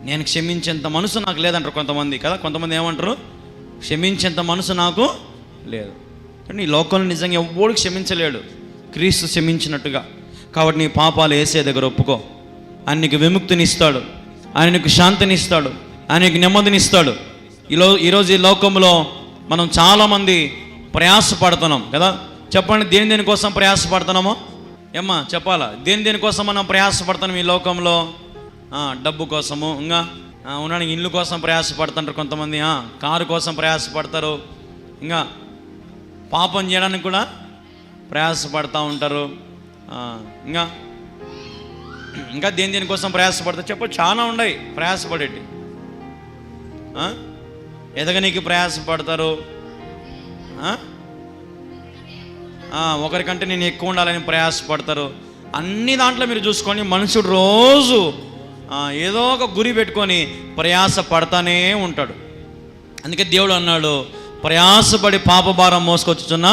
A: నేను క్షమించేంత మనసు నాకు లేదంటారు కొంతమంది కదా. కొంతమంది ఏమంటారు, క్షమించేంత మనసు నాకు లేదు. కానీ ఈ లోకంలో నిజంగా ఎవడు క్షమించలేడు క్రీస్తు క్షమించినట్టుగా. కాబట్టి నీ పాపాలు యేసే దగ్గర ఒప్పుకో, ఆయన నీకు విముక్తినిస్తాడు, ఆయన నీకు శాంతినిస్తాడు, ఆయన నీకు నెమ్మదినిస్తాడు. ఈరోజు ఈ లోకంలో మనం చాలామంది ప్రయాసపడుతున్నాం కదా. చెప్పండి, దేనికోసం ప్రయాసపడుతున్నామో? ఏమ్మా చెప్పాలా, దేనికోసం మనం ప్రయాసపడుతున్నాం ఈ లోకంలో? డబ్బు కోసము, ఇంకా ఉండడానికి ఇల్లు కోసం ప్రయాసపడుతుంటారు కొంతమంది, కారు కోసం ప్రయాసపడతారు, ఇంకా పాపం చేయడానికి కూడా ప్రయాసపడుతూ ఉంటారు, ఇంకా ఇంకా దేనికోసం ప్రయాసపడతా చెప్పు, చాలా ఉన్నాయి ప్రయాసపడేటి. ఎదగనీకి ప్రయాసపడతారు, ఒకరికంటే నేను ఎక్కువ ఉండాలని ప్రయాసపడతారు. అన్ని దాంట్లో మీరు చూసుకొని మనుషుడు రోజు ఏదో ఒక గురి పెట్టుకొని ప్రయాస పడతానే ఉంటాడు. అందుకే దేవుడు అన్నాడు, ప్రయాసపడి పాపభారం మోసుకొచ్చుచున్న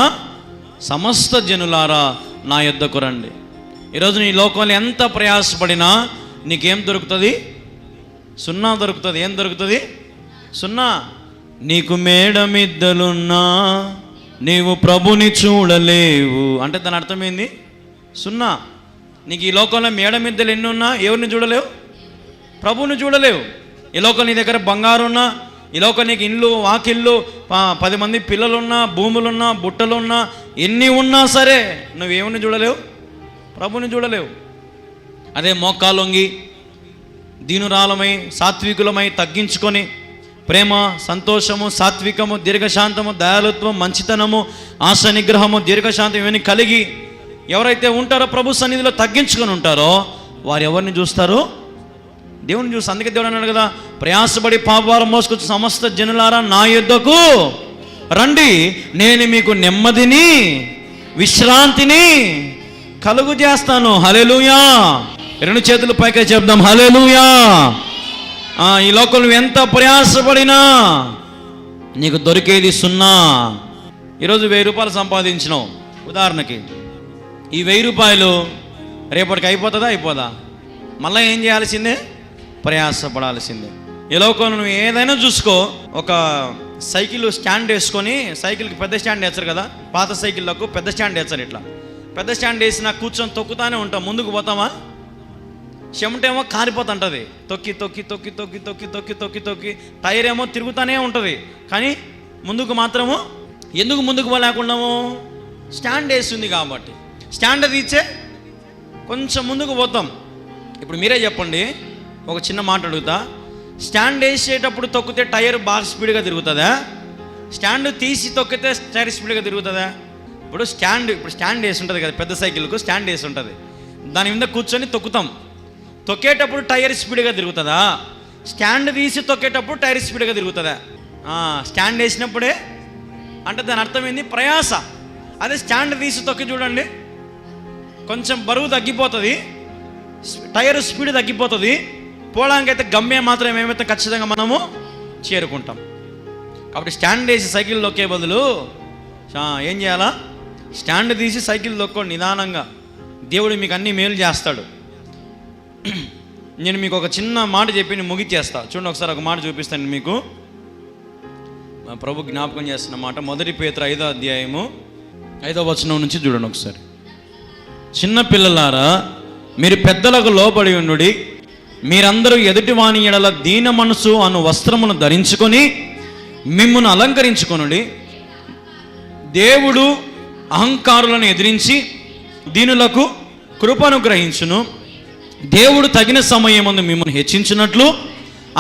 A: సమస్త జనులారా నా యొద్దకు రండి. ఈరోజు నీ లోకంలో ఎంత ప్రయాసపడినా నీకేం దొరుకుతుంది? సున్నా దొరుకుతుంది. ఏం దొరుకుతుంది? సున్నా. నీకు మేడమిద్దలున్నా నీవు ప్రభుని చూడలేవు అంటే దాని అర్థమైంది సున్నా. నీకు ఈ లోకంలో మేడమిద్దలు ఎన్ని ఉన్నా ఎవరిని చూడలేవు? ప్రభుని చూడలేవు. ఈ లోకం నీ దగ్గర బంగారు ఉన్నా, ఈ లోకం నీకు ఇల్లు వాకిళ్ళు 10 మంది పిల్లలున్నా, భూములున్నా, బుట్టలున్నా, ఎన్ని ఉన్నా సరే నువ్వేమని చూడలేవు? ప్రభుని చూడలేవు. అదే మోకాలొంగి దీనురాలమై సాత్వికులమై తగ్గించుకొని ప్రేమ, సంతోషము, సాత్వికము, దీర్ఘశాంతము, దయాళుత్వం, మంచితనము, ఆశ నిగ్రహము, దీర్ఘశాంతం ఇవన్నీ కలిగి ఎవరైతే ఉంటారో ప్రభు సన్నిధిలో తగ్గించుకొని ఉంటారో వారు ఎవరిని చూస్తారు? దేవుని చూసి. అందుకే దేవుడు అన్నాడు కదా, ప్రయాసపడి పాపభారం మోసుకొచ్చి సమస్త జనులారా నా యొద్దకు రండి, నేను మీకు నెమ్మదిని విశ్రాంతిని కలుగు చేస్తాను. హల్లెలూయా. 2 చేతులు పైకి చెప్దాం, హల్లెలూయా. ఈ లోకంలో ఎంత ప్రయాసపడినా నీకు దొరికేది సున్నా. ఈరోజు 1000 రూపాయలు సంపాదించినావు ఉదాహరణకి. ఈ 1000 రూపాయలు రేపటికి అయిపోతుందా? అయిపోదా? మళ్ళీ ఏం చేయాల్సిందే? ప్రయాసపడాల్సిందే. ఈ లోకంలో నువ్వు ఏదైనా చూసుకో, ఒక సైకిల్ స్టాండ్ వేసుకొని, సైకిల్కి పెద్ద స్టాండ్ వేస్తారు కదా, పాత సైకిళ్ళకు పెద్ద స్టాండ్ వేస్తారు. ఇట్లా పెద్ద స్టాండ్ వేసినా కూర్చొని తొక్కుతానే ఉంటాం. ముందుకు పోతామా? చెమటేమో కారిపోతుంటుంది. తొక్కి తొక్కి తొక్కి తొక్కి తొక్కి తొక్కి తొక్కి తొక్కి టైర్ ఏమో తిరుగుతూనే ఉంటుంది. కానీ ముందుకు మాత్రము ఎందుకు ముందుకు పోలేకున్నాము? స్టాండ్ వేస్తుంది కాబట్టి. స్టాండ్ తీర్చే కొంచెం ముందుకు పోతాం. ఇప్పుడు మీరే చెప్పండి, ఒక చిన్న మాట అడుగుతా, స్టాండ్ వేసేటప్పుడు తొక్కితే టైర్ బాగా స్పీడ్గా తిరుగుతుందా? స్టాండ్ తీసి తొక్కితే టైర్ స్పీడ్గా తిరుగుతుందా? ఇప్పుడు స్టాండ్ వేసి ఉంటుంది కదా, పెద్ద సైకిల్కు స్టాండ్ వేసి ఉంటుంది. దాని మీద కూర్చొని తొక్కుతాం. తొక్కేటప్పుడు టైర్ స్పీడ్గా తిరుగుతుందా? స్టాండ్ తీసి తొక్కేటప్పుడు టైర్ స్పీడ్గా తిరుగుతుందా? స్టాండ్ వేసినప్పుడే అంటే దాని అర్థమైంది ప్రయాస. అదే స్టాండ్ తీసి తొక్కి చూడండి, కొంచెం బరువు తగ్గిపోతుంది, టైర్ స్పీడ్ తగ్గిపోతుంది. పోవడానికి అయితే గమ్యం మాత్రం ఏమైతే ఖచ్చితంగా మనము చేరుకుంటాం. కాబట్టి స్టాండ్ వేసి సైకిల్ తొక్కే బదులు ఏం చేయాలా? స్టాండ్ తీసి సైకిల్ తొక్కండి నిదానంగా. దేవుడు మీకు అన్ని మేలు చేస్తాడు. నేను మీకు ఒక చిన్న మాట చెప్పి నేను ముగిచేస్తా. చూడండి, ఒకసారి ఒక మాట చూపిస్తాను మీకు. మా ప్రభు జ్ఞాపకం చేస్తున్న మాట 1 పేతురు 5వ అధ్యాయము 5వ వచనం నుంచి చూడండి ఒకసారి. చిన్న పిల్లలారా, మీరు పెద్దలకు లోబడి ఉండుడి, మీరందరూ ఎదుటి వాని ఎడల దీన మనసు అను వస్త్రమును ధరించుకొని మిమ్మును అలంకరించుకొనుడి. దేవుడు అహంకారులను ఎదిరించి దీనులకు కృపను గ్రహించును. దేవుడు తగిన సమయమందు మిమ్మల్ని హెచ్చించినట్లు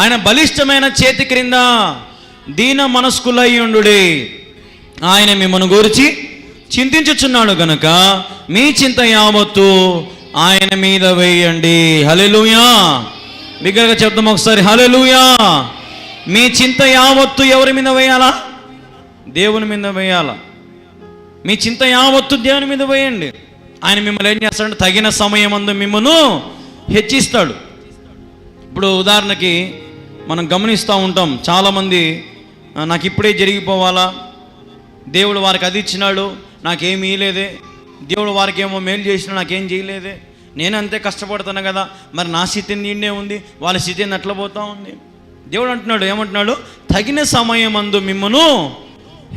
A: ఆయన బలిష్టమైన చేతి క్రింద దీన మనస్కులై ఉండుడి. ఆయన మిమ్మల్ని గురించి చింతించుచున్నాడు గనుక మీ చింత యావత్తు ఆయన మీద వేయండి. హల్లెలూయా. బిగ్గరగా చెప్తాం ఒకసారి, హల్లెలూయా. మీ చింత యావత్తు ఎవరి మీద వేయాలా? దేవుని మీద వేయాలా. మీ చింత యావత్తు దేవుని మీద వేయండి. ఆయన మిమ్మల్ని ఏం చేస్తాడంటే తగిన సమయమందు మిమ్మల్ని హెచ్చిస్తాడు. ఇప్పుడు ఉదాహరణకి మనం గమనిస్తూ ఉంటాం, చాలామంది నాకు ఇప్పుడే జరిగిపోవాలా, దేవుడు వారికి అది ఇచ్చినాడు నాకేమీ ఇవ్వలేదే, దేవుడు వారికి ఏమో మేలు చేసినా నాకేం చేయలేదే, నేను అంతే కష్టపడుతున్నా కదా, మరి నా స్థితి నిండే ఉంది, వాళ్ళ స్థితి ఎట్లా పోతూ ఉంది. దేవుడు అంటున్నాడు, ఏమంటున్నాడు? తగిన సమయమందు మిమ్మను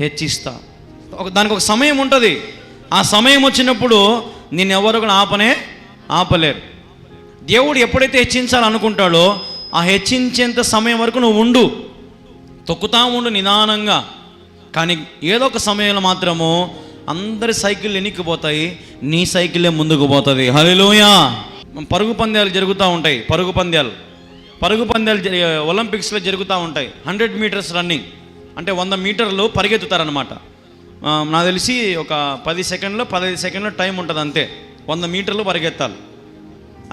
A: హెచ్చిస్తా. దానికి ఒక సమయం ఉంటుంది. ఆ సమయం వచ్చినప్పుడు నేను ఎవరు కూడా ఆపలేరు. దేవుడు ఎప్పుడైతే హెచ్చించాలనుకుంటాడో ఆ హెచ్చించేంత సమయం వరకు నువ్వు ఉండు, తొక్కుతా ఉండు నిదానంగా. కానీ ఏదో ఒక సమయంలో మాత్రము అందరి సైకిల్ వెనక్కిపోతాయి, నీ సైకిలే ముందుకు పోతుంది. హల్లెలూయా. పరుగు పందాలు జరుగుతూ ఉంటాయి. పరుగు పందాలు ఒలింపిక్స్లో జరుగుతూ ఉంటాయి. 100 మీటర్స్ రన్నింగ్ అంటే 100 మీటర్లు పరిగెత్తుతారనమాట. నాకు తెలిసి ఒక 10 సెకండ్లో 15 సెకండ్లో టైం ఉంటుంది అంతే. 100 మీటర్లు పరిగెత్తాలి.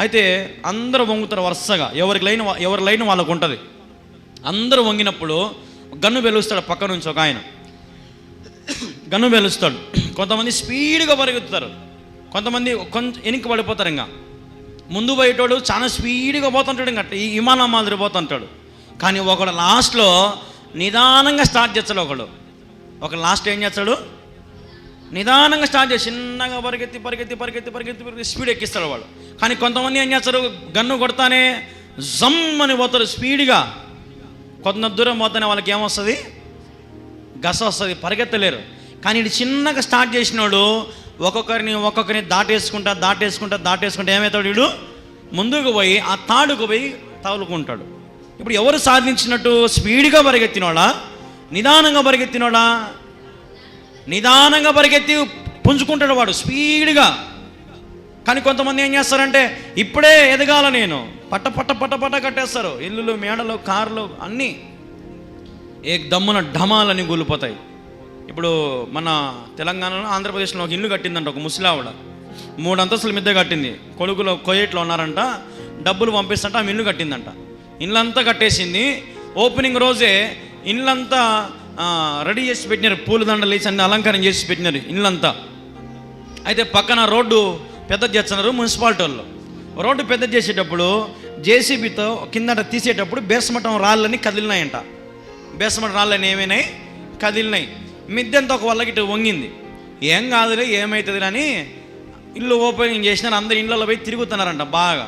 A: అయితే అందరూ వంగుతారు వరుసగా, ఎవరి లైన్ వాళ్ళకు ఉంటుంది. అందరూ వంగినప్పుడు గన్ను వెలుస్తాడు పక్క నుంచి ఒక ఆయన, గన్ను వెలుస్తాడు. కొంతమంది స్పీడ్గా పరిగెత్తుతారు, కొంతమంది కొంచెం వెనక్కి పడిపోతారు. ఇంకా ముందు పోయేటోడు చాలా స్పీడ్గా పోతుంటాడు, ఇంకా ఈ విమానం మాదిరి పోతుంటాడు. కానీ ఒకడు లాస్ట్లో నిదానంగా స్టార్ట్ చేస్తాడు. ఒకడు లాస్ట్ ఏం చేస్తాడు, నిదానంగా స్టార్ట్ చేసి చిన్నగా పరిగెత్తి స్పీడ్ ఎక్కిస్తాడు వాడు. కానీ కొంతమంది ఏం చేస్తారు, గన్ను కొడతానే జమ్ అని పోతారు స్పీడ్గా. కొంత దూరం పోతానే వాళ్ళకి ఏమొస్తుంది, గస వస్తుంది, పరిగెత్తలేరు. కానీ ఇది చిన్నగా స్టార్ట్ చేసినాడు ఒక్కొక్కరిని దాటేసుకుంటా ఏమవుతాడు, వీడు ముందుకు పోయి ఆ తాడుకు పోయి తగులుకుంటాడు. ఇప్పుడు ఎవరు సాధించినట్టు, స్పీడ్గా పరిగెత్తినోడా, నిదానంగా పరిగెత్తినోడా? నిదానంగా పరిగెత్తి పుంజుకుంటాడు వాడు స్పీడ్గా. కానీ కొంతమంది ఏం చేస్తారంటే, ఇప్పుడే ఎదగాల నేను, పట్ట కట్టేస్తారు. ఇల్లులు, మేడలు, కార్లు అన్నీ దమ్మున ఢమాలని కూలిపోతాయి. ఇప్పుడు మన తెలంగాణలో, ఆంధ్రప్రదేశ్లో ఒక ఇల్లు కట్టిందంట ఒక ముసలావిడ, 3 అంతస్తుల మిద్దె కట్టింది. కొడుకులో కోయేట్లో ఉన్నారంట, డబ్బులు పంపిస్తుంట ఆమె ఇల్లు కట్టిందంట. ఇల్లంతా కట్టేసింది. ఓపెనింగ్ రోజే ఇల్లంతా రెడీ చేసి పెట్టినారు, పూలదండలు వేసి అన్ని అలంకారం చేసి పెట్టినారు ఇల్లంతా. అయితే పక్కన రోడ్డు పెద్ద చేస్తున్నారు మున్సిపాలిటీ వాళ్ళు. రోడ్డు పెద్ద చేసేటప్పుడు జేసీబీతో కిందట తీసేటప్పుడు బేస్మటం రాళ్ళని కదిలినాయంట. బేస్మటం రాళ్ళని ఏమైనాయి, కదిలినాయి. మిద్దెంత ఒక వాళ్ళకి ఇటు వంగింది. ఏం కాదులే, ఏమవుతుంది అని ఇల్లు ఓపెనింగ్ చేసినారు. అందరు ఇళ్ళలో పోయి తిరుగుతున్నారంట బాగా.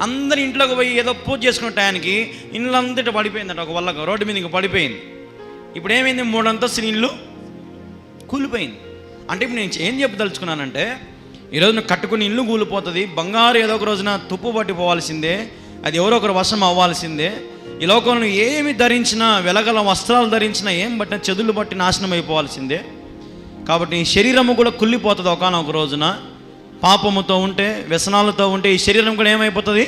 A: అందరి ఇంట్లోకి పోయి ఏదో పూజ చేసుకునే టయానికి ఇళ్ళంతటా పడిపోయిందంట, ఒక వాళ్ళకు రోడ్డు మీద ఇంకా పడిపోయింది. ఇప్పుడు ఏమైంది, 3 అంతస్తుల ఇల్లు కూలిపోయింది. అంటే ఇప్పుడు నేను ఏం చెప్పదలుచుకున్నానంటే, ఈరోజు నువ్వు కట్టుకుని ఇల్లు కూలిపోతుంది, బంగారు ఏదో ఒక రోజున తుప్పు పట్టిపోవాల్సిందే, అది ఎవరో ఒకరు వశం అవ్వాల్సిందే. ఈ లోకంలో ఏమి ధరించినా, వెలగల వస్త్రాలు ధరించినా, ఏం బట్టినా చెదులు బట్టి నాశనం అయిపోవాల్సిందే. కాబట్టి ఈ శరీరము కూడా కుళ్ళిపోతుంది ఒకానొక రోజున. పాపముతో ఉంటే, వ్యసనాలతో ఉంటే ఈ శరీరం కూడా ఏమైపోతుంది,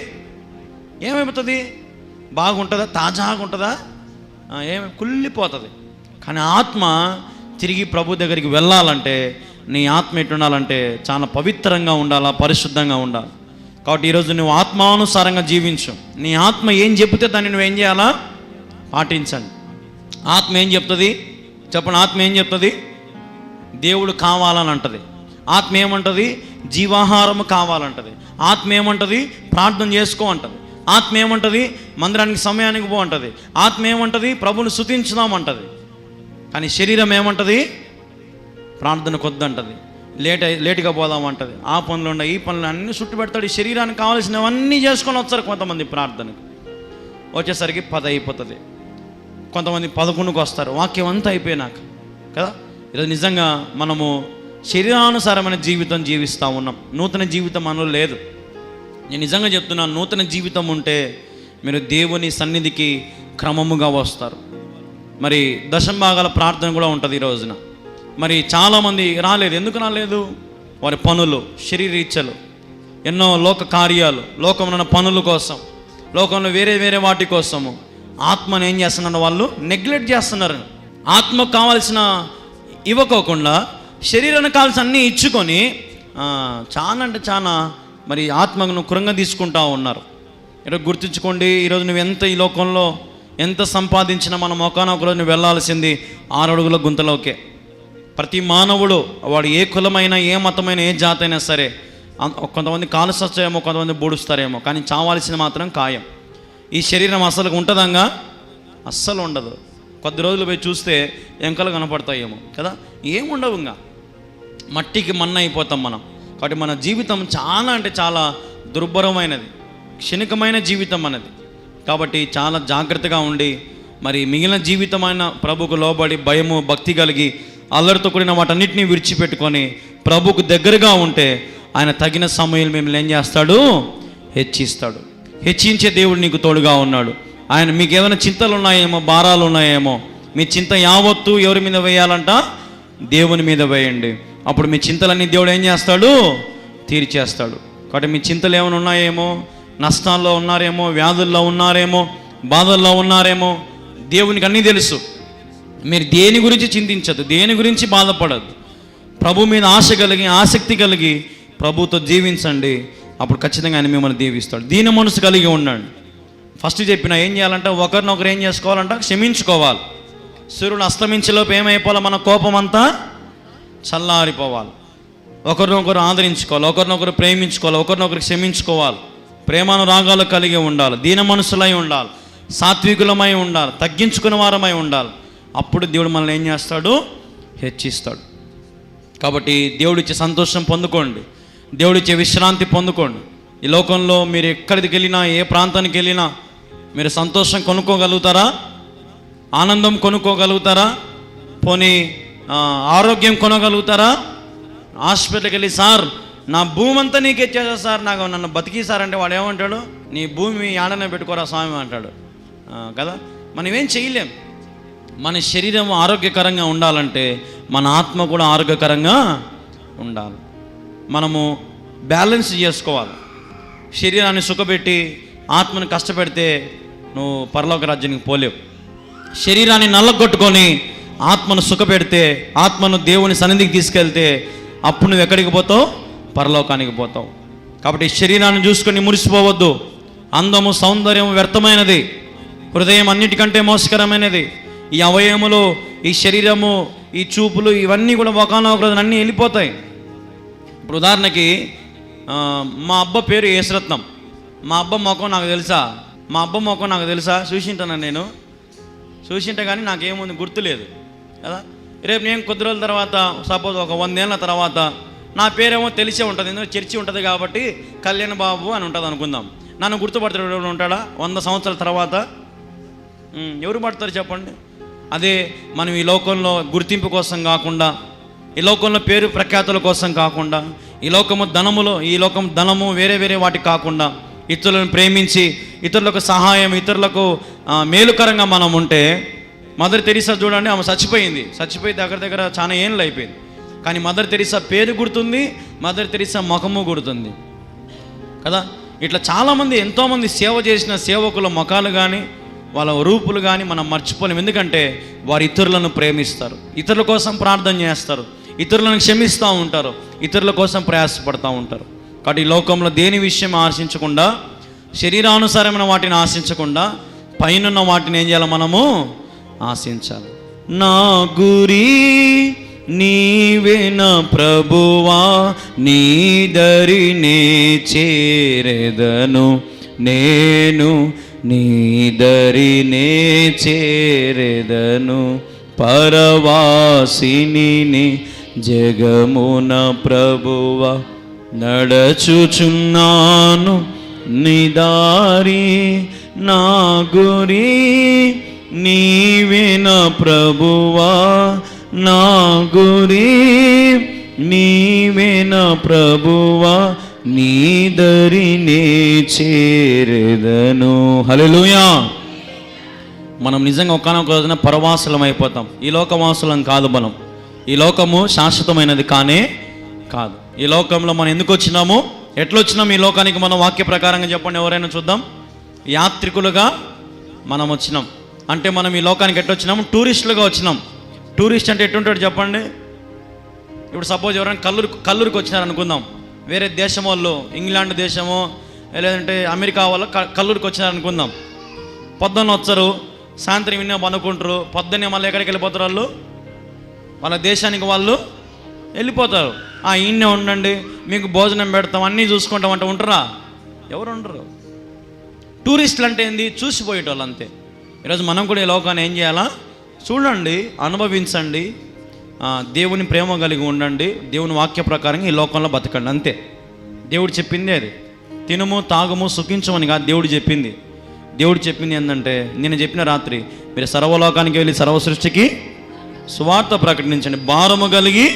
A: బాగుంటుందా, తాజాగా ఉంటుందా, కుళ్ళిపోతుంది. కానీ ఆత్మ తిరిగి ప్రభు దగ్గరికి వెళ్ళాలంటే, నీ ఆత్మ ఎట్టుండాలంటే చాలా పవిత్రంగా ఉండాలా, పరిశుద్ధంగా ఉండాలి. కాబట్టి ఈరోజు నువ్వు ఆత్మానుసారంగా జీవించు. నీ ఆత్మ ఏం చెబితే దాన్ని నువ్వేం చేయాలా, పాటించండి. ఆత్మ ఏం చెప్తుంది చెప్పండి, ఆత్మ ఏం చెప్తుంది, దేవుడు కావాలని అంటది. ఆత్మ ఏమంటుంది, జీవాహారము కావాలంటది. ఆత్మ ఏమంటుంది, ప్రార్థన చేసుకో అంటది. ఆత్మ ఏమంటుంది, మందిరానికి సమయానికి పో అంటది. ఆత్మ ఏమంటుంది, ప్రభుని స్తుతించుదామంటది. కానీ శరీరం ఏమంటుంది, ప్రార్థనకు వద్దంటది, లేటుగా పోదామంటది. ఆ పనులు ఉన్నాయి, ఈ పనులు అన్నీ చుట్టు పెడతాడు. ఈ శరీరానికి కావాల్సినవన్నీ చేసుకొని వస్తారు కొంతమంది. ప్రార్థనకు వచ్చేసరికి 10 అయిపోతుంది, కొంతమంది 11కు వస్తారు, వాక్యం అంతా అయిపోయినాక కదా. ఈరోజు నిజంగా మనము శరీరానుసారమైన జీవితం జీవిస్తూ ఉన్నాం, నూతన జీవితం మనలో లేదు. నేను నిజంగా చెప్తున్నాను, నూతన జీవితం ఉంటే మీరు దేవుని సన్నిధికి క్రమముగా వస్తారు. మరి దశంభాగాల ప్రార్థన కూడా ఉంటుంది ఈ రోజున. మరి చాలామంది రాలేదు. ఎందుకు రాలేదు, వారి పనులు, శరీరీచ్ఛలు, ఎన్నో లోక కార్యాలు, లోకమున్న పనుల కోసం, లోకంలో వేరే వాటి కోసము ఆత్మను ఏం చేస్తున్నారు, వాళ్ళు నెగ్లెక్ట్ చేస్తున్నారు. ఆత్మకు కావాల్సిన ఇవ్వకోకుండా శరీరానికి కావాల్సిన అన్నీ ఇచ్చుకొని చాలా మరి ఆత్మను కృంగ తీసుకుంటూ ఉన్నారు. ఈరోజు గుర్తుంచుకోండి, ఈరోజు నువ్వు ఈ లోకంలో ఎంత సంపాదించినా మనం ఒకనొక రోజు నువ్వు వెళ్ళాల్సింది 6 అడుగుల గుంతలోకే. ప్రతి మానవుడు, వాడు ఏ కులమైనా, ఏ మతమైనా, ఏ జాతి అయినా సరే, కొంతమంది కాలుస్తారేమో, కొంతమంది బూడుస్తారేమో, కానీ చావాల్సిన మాత్రం ఖాయం. ఈ శరీరం అసలు ఉంటుందంగా, అస్సలు ఉండదు. కొద్ది రోజులు పోయి చూస్తే ఎంకలు కనపడతాయేమో కదా, ఏముండవు. ఇంకా మట్టికి మన్న అయిపోతాం మనం. కాబట్టి మన జీవితం చాలా దుర్భరమైనది, క్షణికమైన జీవితం అన్నది. కాబట్టి చాలా జాగ్రత్తగా ఉండి, మరి మిగిలిన జీవితమైన ప్రభుకు లోబడి, భయము, భక్తి కలిగి, అల్లరితో కూడిన వాటన్నిటిని విడిచిపెట్టుకొని ప్రభుకు దగ్గరగా ఉంటే ఆయన తగిన సమయంలో మిమ్మల్ని ఏం చేస్తాడు, హెచ్చిస్తాడు. హెచ్చించే దేవుడు నీకు తోడుగా ఉన్నాడు. ఆయన మీకు ఏమైనా చింతలు ఉన్నాయేమో, భారాలు ఉన్నాయేమో, మీ చింత యావత్తు ఎవరి మీద వేయాలంట, దేవుని మీద వేయండి. అప్పుడు మీ చింతలన్నీ దేవుడు ఏం చేస్తాడు, తీర్చేస్తాడు. కాబట్టి మీ చింతలు ఏమైనా ఉన్నాయేమో, నష్టాల్లో ఉన్నారేమో, వ్యాధుల్లో ఉన్నారేమో, బాధల్లో ఉన్నారేమో, దేవునికి అన్నీ తెలుసు. మీరు దేని గురించి చింతించదు, దేని గురించి బాధపడద్దు. ప్రభు మీద ఆశ కలిగి, ఆసక్తి కలిగి ప్రభుతో జీవించండి. అప్పుడు ఖచ్చితంగా ఆయన మిమ్మల్ని దీవిస్తాడు. దీన మనసు కలిగి ఉండండి. ఫస్ట్ చెప్పిన ఏం చేయాలంటే ఒకరినొకరు ఏం చేసుకోవాలంట, క్షమించుకోవాలి. సూర్యుడు అస్తమించేలోపు ఏమైపోవాలి, మన కోపం అంతా చల్లారిపోవాలి. ఒకరినొకరు ఆదరించుకోవాలి, ఒకరినొకరు ప్రేమించుకోవాలి, ఒకరినొకరు క్షమించుకోవాలి, ప్రేమానురాగాలు కలిగి ఉండాలి, దీన మనసులై ఉండాలి, సాత్వికులమై ఉండాలి, తగ్గించుకున్న వారమై ఉండాలి. అప్పుడు దేవుడు మనల్ని ఏం చేస్తాడు, హెచ్చిస్తాడు. కాబట్టి దేవుడిచ్చే సంతోషం పొందుకోండి, దేవుడిచ్చే విశ్రాంతి పొందుకోండి. ఈ లోకంలో మీరు ఎక్కడికి వెళ్ళినా, ఏ ప్రాంతానికి వెళ్ళినా మీరు సంతోషం కొనుక్కోగలుగుతారా, ఆనందం కొనుక్కోగలుగుతారా, పోనీ ఆరోగ్యం కొనగలుగుతారా? హాస్పిటల్కి వెళ్ళి సార్ నా భూమి అంతా నీకు ఇచ్చేసా సార్, నాకు నన్ను బతికి సార్ అంటే వాడు ఏమంటాడు, నీ భూమి ఆడనే పెట్టుకోరా స్వామి అంటాడు కదా. మనం ఏం చేయలేం. మన శరీరం ఆరోగ్యకరంగా ఉండాలంటే మన ఆత్మ కూడా ఆరోగ్యకరంగా ఉండాలి. మనము బ్యాలెన్స్ చేసుకోవాలి. శరీరాన్ని సుఖపెట్టి ఆత్మను కష్టపెడితే నువ్వు పరలోక రాజ్యానికి పోలేవు. శరీరాన్ని నల్లగొట్టుకొని ఆత్మను సుఖపెడితే, ఆత్మను దేవుని సన్నిధికి తీసుకెళ్తే అప్పుడు నువ్వు ఎక్కడికి పోతావు, పరలోకానికి పోతావు. కాబట్టి శరీరాన్ని చూసుకొని మురిసిపోవద్దు. అందము సౌందర్యం వ్యర్థమైనది, హృదయం అన్నిటికంటే మోసకరమైనది. ఈ అవయములు, ఈ శరీరము, ఈ చూపులు ఇవన్నీ కూడా ఒకనొక రోజున అన్నీ వెళ్ళిపోతాయి. ఇప్పుడు ఉదాహరణకి మా అబ్బ పేరు యేసరత్నం. మా అబ్బ మొఖం నాకు తెలుసా, చూసింటాను నేను, చూసింటే కానీ నాకేముంది గుర్తులేదు కదా. రేపు నేను కొద్ది రోజుల తర్వాత, సపోజ్ ఒక 100 ఏళ్ళ తర్వాత నా పేరేమో తెలిసే ఉంటుంది, ఎందుకంటే చర్చి ఉంటుంది కాబట్టి కళ్యాణ్ బాబు అని ఉంటుంది అనుకుందాం. నన్ను గుర్తుపడతాడు ఎవరు ఉంటాడా 100 సంవత్సరాల తర్వాత? ఎవరు పడతారు చెప్పండి? అదే మనం ఈ లోకంలో గుర్తింపు కోసం కాకుండా, ఈ లోకంలో పేరు ప్రఖ్యాతుల కోసం కాకుండా, ఈ లోకం ధనము వేరే వేరే వాటికి కాకుండా ఇతరులను ప్రేమించి, ఇతరులకు సహాయం, ఇతరులకు మేలుకరంగా మనం ఉంటే, మదర్ తెరీసా చూడండి, ఆమె చచ్చిపోయి దగ్గర చాలా ఏళ్ళు అయిపోయింది. కానీ మదర్ తెరీసా పేరు గుర్తుంది, మదర్ తెరీసా ముఖము గుర్తుంది కదా. ఇట్లా చాలామంది, ఎంతోమంది సేవ చేసిన సేవకుల ముఖాలు కానీ వాళ్ళ రూపులు కానీ మనం మర్చిపోలేం. ఎందుకంటే వారు ఇతరులను ప్రేమిస్తారు, ఇతరుల కోసం ప్రార్థన చేస్తారు, ఇతరులను క్షమిస్తూ ఉంటారు, ఇతరుల కోసం ప్రయాసపడుతూ ఉంటారు. కాబట్టి ఈ లోకంలో దేని విషయం ఆశించకుండా, శరీరానుసారమైన వాటిని ఆశించకుండా పైనున్న వాటిని ఏం చేయాలి, మనము ఆశించాలి. నా గురి నీవేన ప్రభువా, నీ దరినే చేరెదను, నేను నీ దరినే చేరెదను, పరవాసిని జగమున ప్రభువా, నడచుచున్నాను నిదారి, నా గురి నీవేన ప్రభువా, నా గురి నీవేన ప్రభువా, నీ దరినే చేరెదను. హల్లెలూయా. మనం నిజంగా ఒకానొక రోజున పరవాసులం అయిపోతాం. ఈ లోకవాసులం కాదు మనం. ఈ లోకము శాశ్వతమైనది కానే కాదు. ఈ లోకంలో మనం ఎందుకు వచ్చినాము, ఎట్లొచ్చినాం ఈ లోకానికి? మనం వాక్య ప్రకారంగా చెప్పండి, ఎవరైనా చూద్దాం. యాత్రికులుగా మనం వచ్చినాం. అంటే మనం ఈ లోకానికి ఎట్లొచ్చినాము? టూరిస్టులుగా వచ్చినాం. టూరిస్ట్ అంటే ఎట్టుంటాడు చెప్పండి? ఇప్పుడు సపోజ్ ఎవరైనా కల్లూరుకి వచ్చినారనుకుందాం, వేరే దేశం వాళ్ళు, ఇంగ్లాండ్ దేశమో లేదంటే అమెరికా వాళ్ళు కల్లూరుకి వచ్చినారనుకుందాం. పొద్దున్న వచ్చారు, సాయంత్రం విన్నా పనుకుంటారు, పొద్దున్నే మళ్ళీ ఎక్కడికి వెళ్ళిపోతారు? వాళ్ళ దేశానికి వాళ్ళు వెళ్ళిపోతారు. ఈయన్నే ఉండండి, మీకు భోజనం పెడతాం, అన్నీ చూసుకుంటాం అంటే ఉంటారా? ఎవరు ఉండరు. టూరిస్టులు అంటే ఏంది? చూసిపోయేటోళ్ళు అంతే. ఈరోజు మనం కూడా ఈ లోకాన్ని ఏం చేయాలా? చూడండి, అనుభవించండి, దేవుని ప్రేమ కలిగి ఉండండి, దేవుని వాక్య ప్రకారంగా ఈ లోకంలో బతకండి, అంతే. దేవుడు చెప్పింది అది. తినుము తాగుము సుఖించమని కాదు దేవుడు చెప్పింది. దేవుడు చెప్పింది ఏంటంటే, నేను చెప్పిన రాత్రి, మీరు సర్వలోకానికి వెళ్ళి సర్వ సృష్టికి సువార్త ప్రకటించండి, భారము కలిగి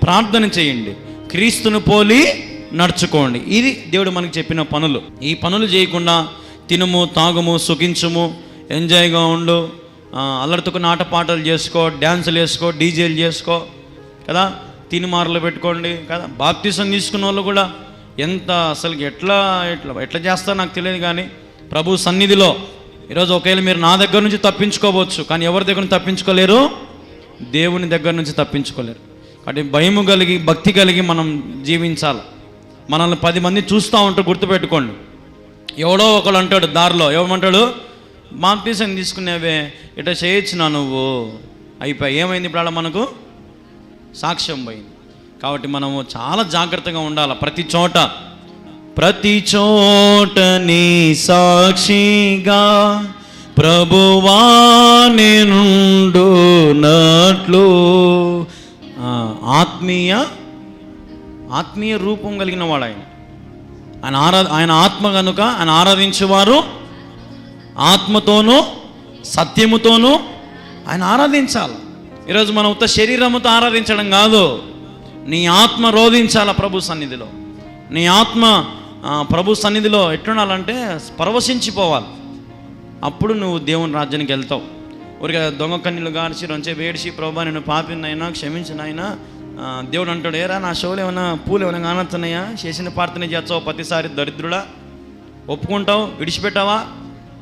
A: ప్రార్థన చేయండి, క్రీస్తును పోలి నడుచుకోండి. ఇది దేవుడు మనకు చెప్పిన పనులు. ఈ పనులు చేయకుండా తినుము తాగుము సుఖించుము, ఎంజాయ్గా ఉండు, అల్లరితో ఆటపాటలు చేసుకో, డ్యాన్సులు వేసుకో, డీజేలు చేసుకో కదా, తినిమార్లు పెట్టుకోండి కదా. బాప్తిసం తీసుకున్న వాళ్ళు కూడా ఎంత అసలు ఎట్లా చేస్తారో నాకు తెలియదు. కానీ ప్రభు సన్నిధిలో ఈరోజు ఒకవేళ మీరు నా దగ్గర నుంచి తప్పించుకోవచ్చు, కానీ ఎవరి దగ్గర నుంచి తప్పించుకోలేరు? దేవుని దగ్గర నుంచి తప్పించుకోలేరు. కాబట్టి భయము కలిగి భక్తి కలిగి మనం జీవించాలి. మనల్ని 10 మంది చూస్తూ ఉంటారు, గుర్తుపెట్టుకోండి. ఎవడో ఒకడు అంటాడు దారిలో, ఏమంటాడు, బాప్తీసం తీసుకునేవే ఇట్లా చేయొచ్చునా నువ్వు, అయిపోయి ఏమైంది ఇప్పుడు అలా మనకు సాక్ష్యం పోయింది. కాబట్టి మనము చాలా జాగ్రత్తగా ఉండాలి. ప్రతి చోట నీ సాక్షిగా ప్రభువా నేనుండునట్లు. ఆత్మీయ రూపం కలిగిన వాడు ఆయన ఆత్మ కనుక ఆయన ఆరాధించేవారు ఆత్మతోనూ సత్యముతోనూ ఆయన ఆరాధించాలి. ఈరోజు మనం ఉత్త శరీరముతో ఆరాధించడం కాదు, నీ ఆత్మ రోధించాల ప్రభు సన్నిధిలో. నీ ఆత్మ ప్రభు సన్నిధిలో ఎట్లుండాలంటే పరవశించిపోవాలి. అప్పుడు నువ్వు దేవుని రాజ్యానికి వెళ్తావు. ఊరికే దొంగ కన్నీళ్ళు గార్చి రొంచే వేడిచి, ప్రభా నేను పాపినైనా క్షమించినైనా, దేవుడు అంటాడు, ఏరా నా షోలు ఏమైనా పూలు ఏమైనా కానొస్తున్నాయా, చేసిన ప్రార్థన చేస్తావు ప్రతిసారి దరిద్రుడా, ఒప్పుకుంటావు విడిచిపెట్టావా,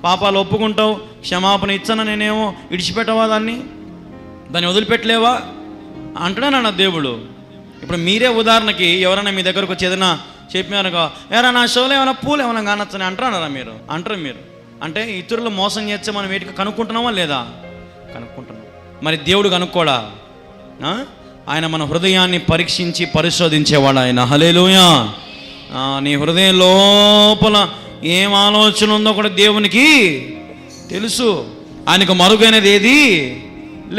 A: పాపాలు ఒప్పుకుంటావు, క్షమాపణ ఇచ్చాను నేనేమో విడిచిపెట్టావా, దాన్ని వదిలిపెట్టలేవా అంటున్నాను నా దేవుడు. ఇప్పుడు మీరే ఉదాహరణకి ఎవరైనా మీ దగ్గరకు వచ్చి ఏదైనా చెప్పినారుగా, ఏరా నా షోలో ఏమైనా పూలు ఏమైనా కానొస్తున్నాయి అంటారా మీరు? అంటే ఇతరులు మోసం చేస్తే మనం వీటికి కనుక్కుంటున్నామా లేదా? కనుక్కుంటున్నాం. మరి దేవుడు కనుక్కోడా? ఆయన మన హృదయాన్ని పరీక్షించి పరిశోధించేవాడు ఆయన. హల్లెలూయా. నీ హృదయం లోపల ఏం ఆలోచన ఉందో కూడా దేవునికి తెలుసు. ఆయనకు మరుగైనది ఏది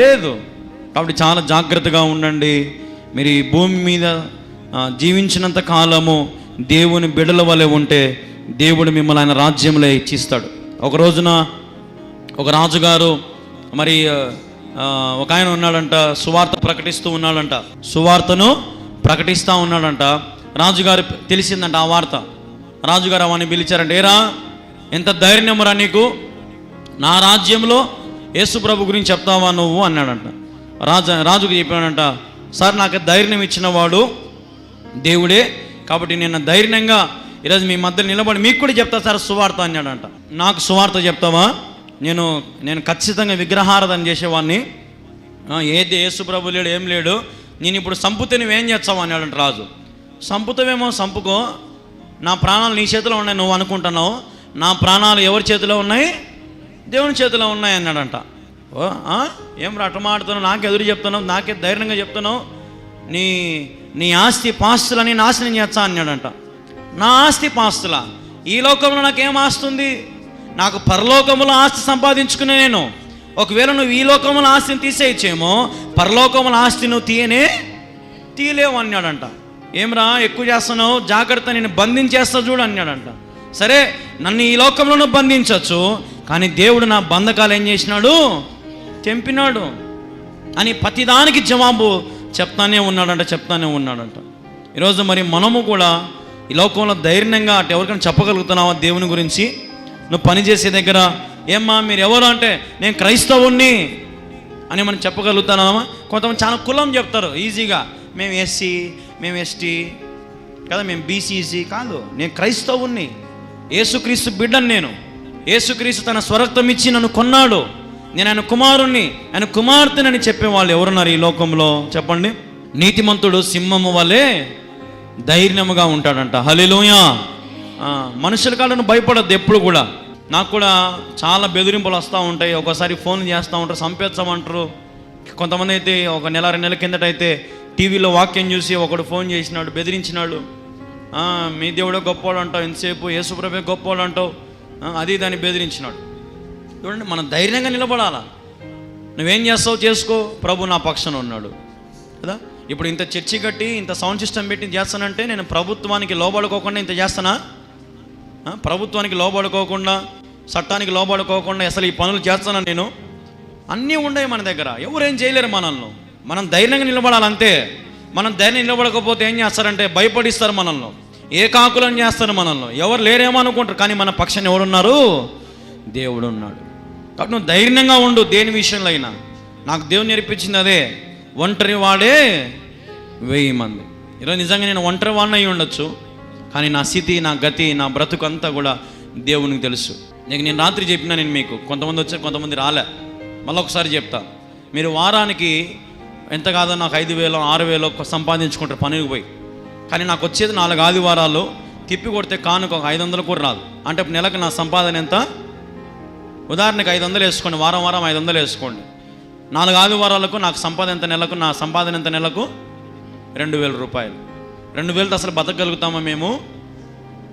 A: లేదు. కాబట్టి చాలా జాగ్రత్తగా ఉండండి. మీరు ఈ భూమి మీద జీవించినంత కాలము దేవుని బిడ్డల వలె ఉంటే దేవుడు మిమ్మల్ని ఆయన రాజ్యంలో ఇచ్చిస్తాడు. ఒక రోజున ఒక రాజుగారు, మరి ఒక ఆయన ఉన్నాడంట, సువార్తను ప్రకటిస్తూ ఉన్నాడంట. రాజుగారు తెలిసిందంట ఆ వార్త. రాజుగారు అవన్నీ పిలిచారంట, ఏరా ఎంత ధైర్యమురా నీకు, నా రాజ్యంలో యేసు ప్రభు గురించి చెప్తావా నువ్వు అన్నాడంట. రాజుకు చెప్పాడంట, సార్ నాకు ధైర్యం ఇచ్చిన వాడు దేవుడే, కాబట్టి నేను ధైర్యంగా ఈరోజు మీ మధ్య నిలబడి మీకు కూడా చెప్తా సార్ సువార్త అన్నాడంట. నాకు సువార్త చెప్తావా? నేను ఖచ్చితంగా విగ్రహారాధన చేసేవాడిని, ఏది యేసు ప్రభు లేడు ఏం లేడు, నేను ఇప్పుడు సంపుతే నువ్వేం చేస్తావు అన్నాడంట రాజు. సంపుతావేమో సంపుకో, నా ప్రాణాలు నీ చేతిలో ఉన్నాయి నువ్వు అనుకుంటున్నావు, నా ప్రాణాలు ఎవరి చేతిలో ఉన్నాయి? దేవుని చేతిలో ఉన్నాయి అన్నాడంట. ఏం అటు మాడుతున్నావు, నాకే ఎదురు చెప్తున్నావు, నాకే ధైర్యంగా చెప్తున్నావు, నీ ఆస్తి పాస్తులని నాశనం చేస్తా అన్నాడంట. నా ఆస్తి పాస్తుల, ఈ లోకంలో నాకేం ఆస్తి ఉంది? నాకు పరలోకములో ఆస్తి సంపాదించుకునే నేను. ఒకవేళ నువ్వు ఈ లోకముల ఆస్తిని తీసేయచ్చేమో, పరలోకముల ఆస్తి నువ్వు తీయలేవు అన్నాడంట. ఏమ్రా ఎక్కువ చేస్తున్నావు, జాగ్రత్త, నేను బంధించేస్తా చూడు అన్నాడంట. సరే నన్ను ఈ లోకంలో నువ్వు బంధించవచ్చు, కానీ దేవుడు నా బంధకాలు ఏం చేసినాడు? తెంపినాడు అని ప్రతిదానికి జవాబు చెప్తానే ఉన్నాడంట. ఈరోజు మరి మనము కూడా ఈ లోకంలో ధైర్యంగా అటు ఎవరికైనా చెప్పగలుగుతున్నావా దేవుని గురించి? నువ్వు పనిచేసే దగ్గర, ఏమ్మా మీరు ఎవరు అంటే నేను క్రైస్తవుణ్ణి అని మనం చెప్పగలుగుతున్నామా? కొంతమంది చాలా కులం చెప్తారు ఈజీగా, మేము ఎస్సీ, మేము ఎస్టీ కదా, మేము బీసీసీ కాదు, నేను క్రైస్తవుణ్ణి, యేసుక్రీస్తు బిడ్డను, నేను యేసుక్రీస్తు తన స్వరక్తం ఇచ్చి నన్ను కొన్నాడు, నేను ఆయన కుమారుణ్ణి, ఆయన కుమార్తెనని చెప్పేవాళ్ళు ఎవరున్నారు ఈ లోకంలో చెప్పండి? నీతిమంతుడు సింహము వలె ధైర్యముగా ఉంటాడంట. హల్లెలూయా. మనుషుల కాళ్ళను భయపడద్దు ఎప్పుడు కూడా. నాకు కూడా చాలా బెదిరింపులు వస్తూ ఉంటాయి, ఒకసారి ఫోన్ చేస్తూ ఉంటారు, చంపేస్తామంటారు. కొంతమంది అయితే ఒక నెల 2 నెలల కిందట అయితే టీవీలో వాక్యం చూసి ఒకడు ఫోన్ చేసినాడు, బెదిరించినాడు. మీ దేవుడే గొప్పవాడు అంటావు, ఎంతసేపు యేసుప్రభే గొప్పవాడు అంటావు, అది దాన్ని బెదిరించినాడు. చూడండి, మనం ధైర్యంగా నిలబడాలా. నువ్వేం చేస్తావు చేసుకో, ప్రభు నా పక్షాన ఉన్నాడు కదా. ఇప్పుడు ఇంత చర్చి కట్టి ఇంత సౌండ్ సిస్టమ్ పెట్టి చేస్తానంటే నేను ప్రభుత్వానికి లోబడుకోకుండా ఇంత చేస్తానా? ప్రభుత్వానికి లోబడుకోకుండా, చట్టానికి లోబడుకోకుండా అసలు ఈ పనులు చేస్తానా నేను? అన్నీ ఉన్నాయి మన దగ్గర, ఎవరేం చేయలేరు మనల్ని. మనం ధైర్యంగా నిలబడాలంతే. మనం ధైర్యం నిలబడకపోతే ఏం చేస్తారంటే భయపడిస్తారు మనల్ని, ఏకాకులను చేస్తారు మనల్ని, ఎవరు లేరేమో అనుకుంటారు. కానీ మన పక్షాన ఎవరున్నారు? దేవుడు ఉన్నాడు. కాబట్టి నువ్వు ధైర్యంగా ఉండు దేని విషయంలో అయినా. నాకు దేవుడు నేర్పించింది అదే, ఒంటరి వాడే 1000 మంది. ఈరోజు నిజంగా నేను ఒంటరి వాడిని అయి ఉండొచ్చు, కానీ నా స్థితి, నా గతి, నా బ్రతుకు అంతా కూడా దేవునికి తెలుసు. నేను రాత్రి చెప్పినా, నేను మీకు కొంతమంది వచ్చారు, కొంతమంది రాలే, మళ్ళీ ఒకసారి చెప్తా. మీరు వారానికి ఎంత కాదో నాకు 5,000 6,000 సంపాదించుకుంటారు పనికి పోయి. కానీ నాకు వచ్చేది 4 ఆదివారాలు, తిప్పి కొడితే కానుక ఒక 500 కూడా రాదు. అంటే నెలకు నా సంపాదన ఎంత? ఉదాహరణకు 500 వేసుకోండి, వారం 500 వేసుకోండి. 4 ఆదివారాలకు నాకు సంపాదన ఎంత నెలకు? నా సంపాదన ఎంత నెలకు? 2000 రూపాయలు. 2000తో అసలు బతకగలుగుతామా మేము?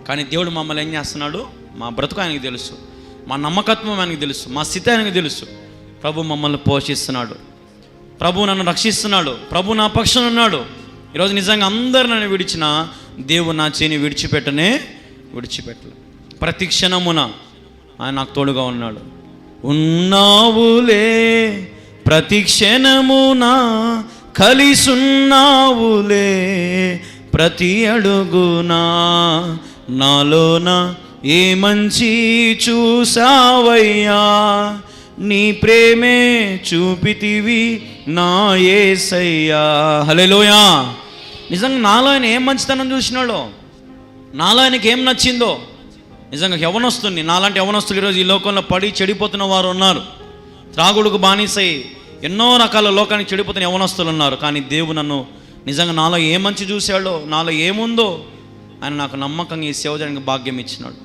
A: కానీ దేవుడు మమ్మల్ని ఏం చేస్తున్నాడు? మా బ్రతుకు ఆయనకి తెలుసు, మా నమ్మకత్వం ఆయనకి తెలుసు, మా స్థితి ఆయనకి తెలుసు. ప్రభు మమ్మల్ని పోషిస్తున్నాడు, ప్రభు నన్ను రక్షిస్తున్నాడు, ప్రభు నా పక్షాన ఉన్నాడు. ఈరోజు నిజంగా అందరు నన్ను విడిచిన దేవుడు నా చేని విడిచిపెట్టలే. ప్రతి క్షణమున ఆయన నాకు తోడుగా ఉన్నాడు. ఉన్నావులే ప్రతి క్షణమున, కలిసున్నావులే ప్రతి అడుగునా, నాలోన ఏ మంచి చూసావయ్యా, నీ ప్రేమే చూపితివి నా యేసయ్యా. హల్లెలూయా. నిజంగా నాలో ఆయన ఏం మంచితనం చూసినాడో, నాలో ఆయనకి ఏం నచ్చిందో. నిజంగా యవనస్తుని, నాలాంటి యవనస్తులు ఈరోజు ఈ లోకంలో పడి చెడిపోతున్న వారు ఉన్నారు. త్రాగుడుకు బానిసై ఎన్నో రకాల లోకానికి చెడిపోతున్న యవనస్తులు ఉన్నారు. కానీ దేవుడు నన్ను నిజంగా నాలో ఏ మంచి చూశాడో, నాలో ఏముందో ఆయన నాకు నమ్మకంగా ఈ సేవ చేయడానికి భాగ్యం ఇచ్చినాడు.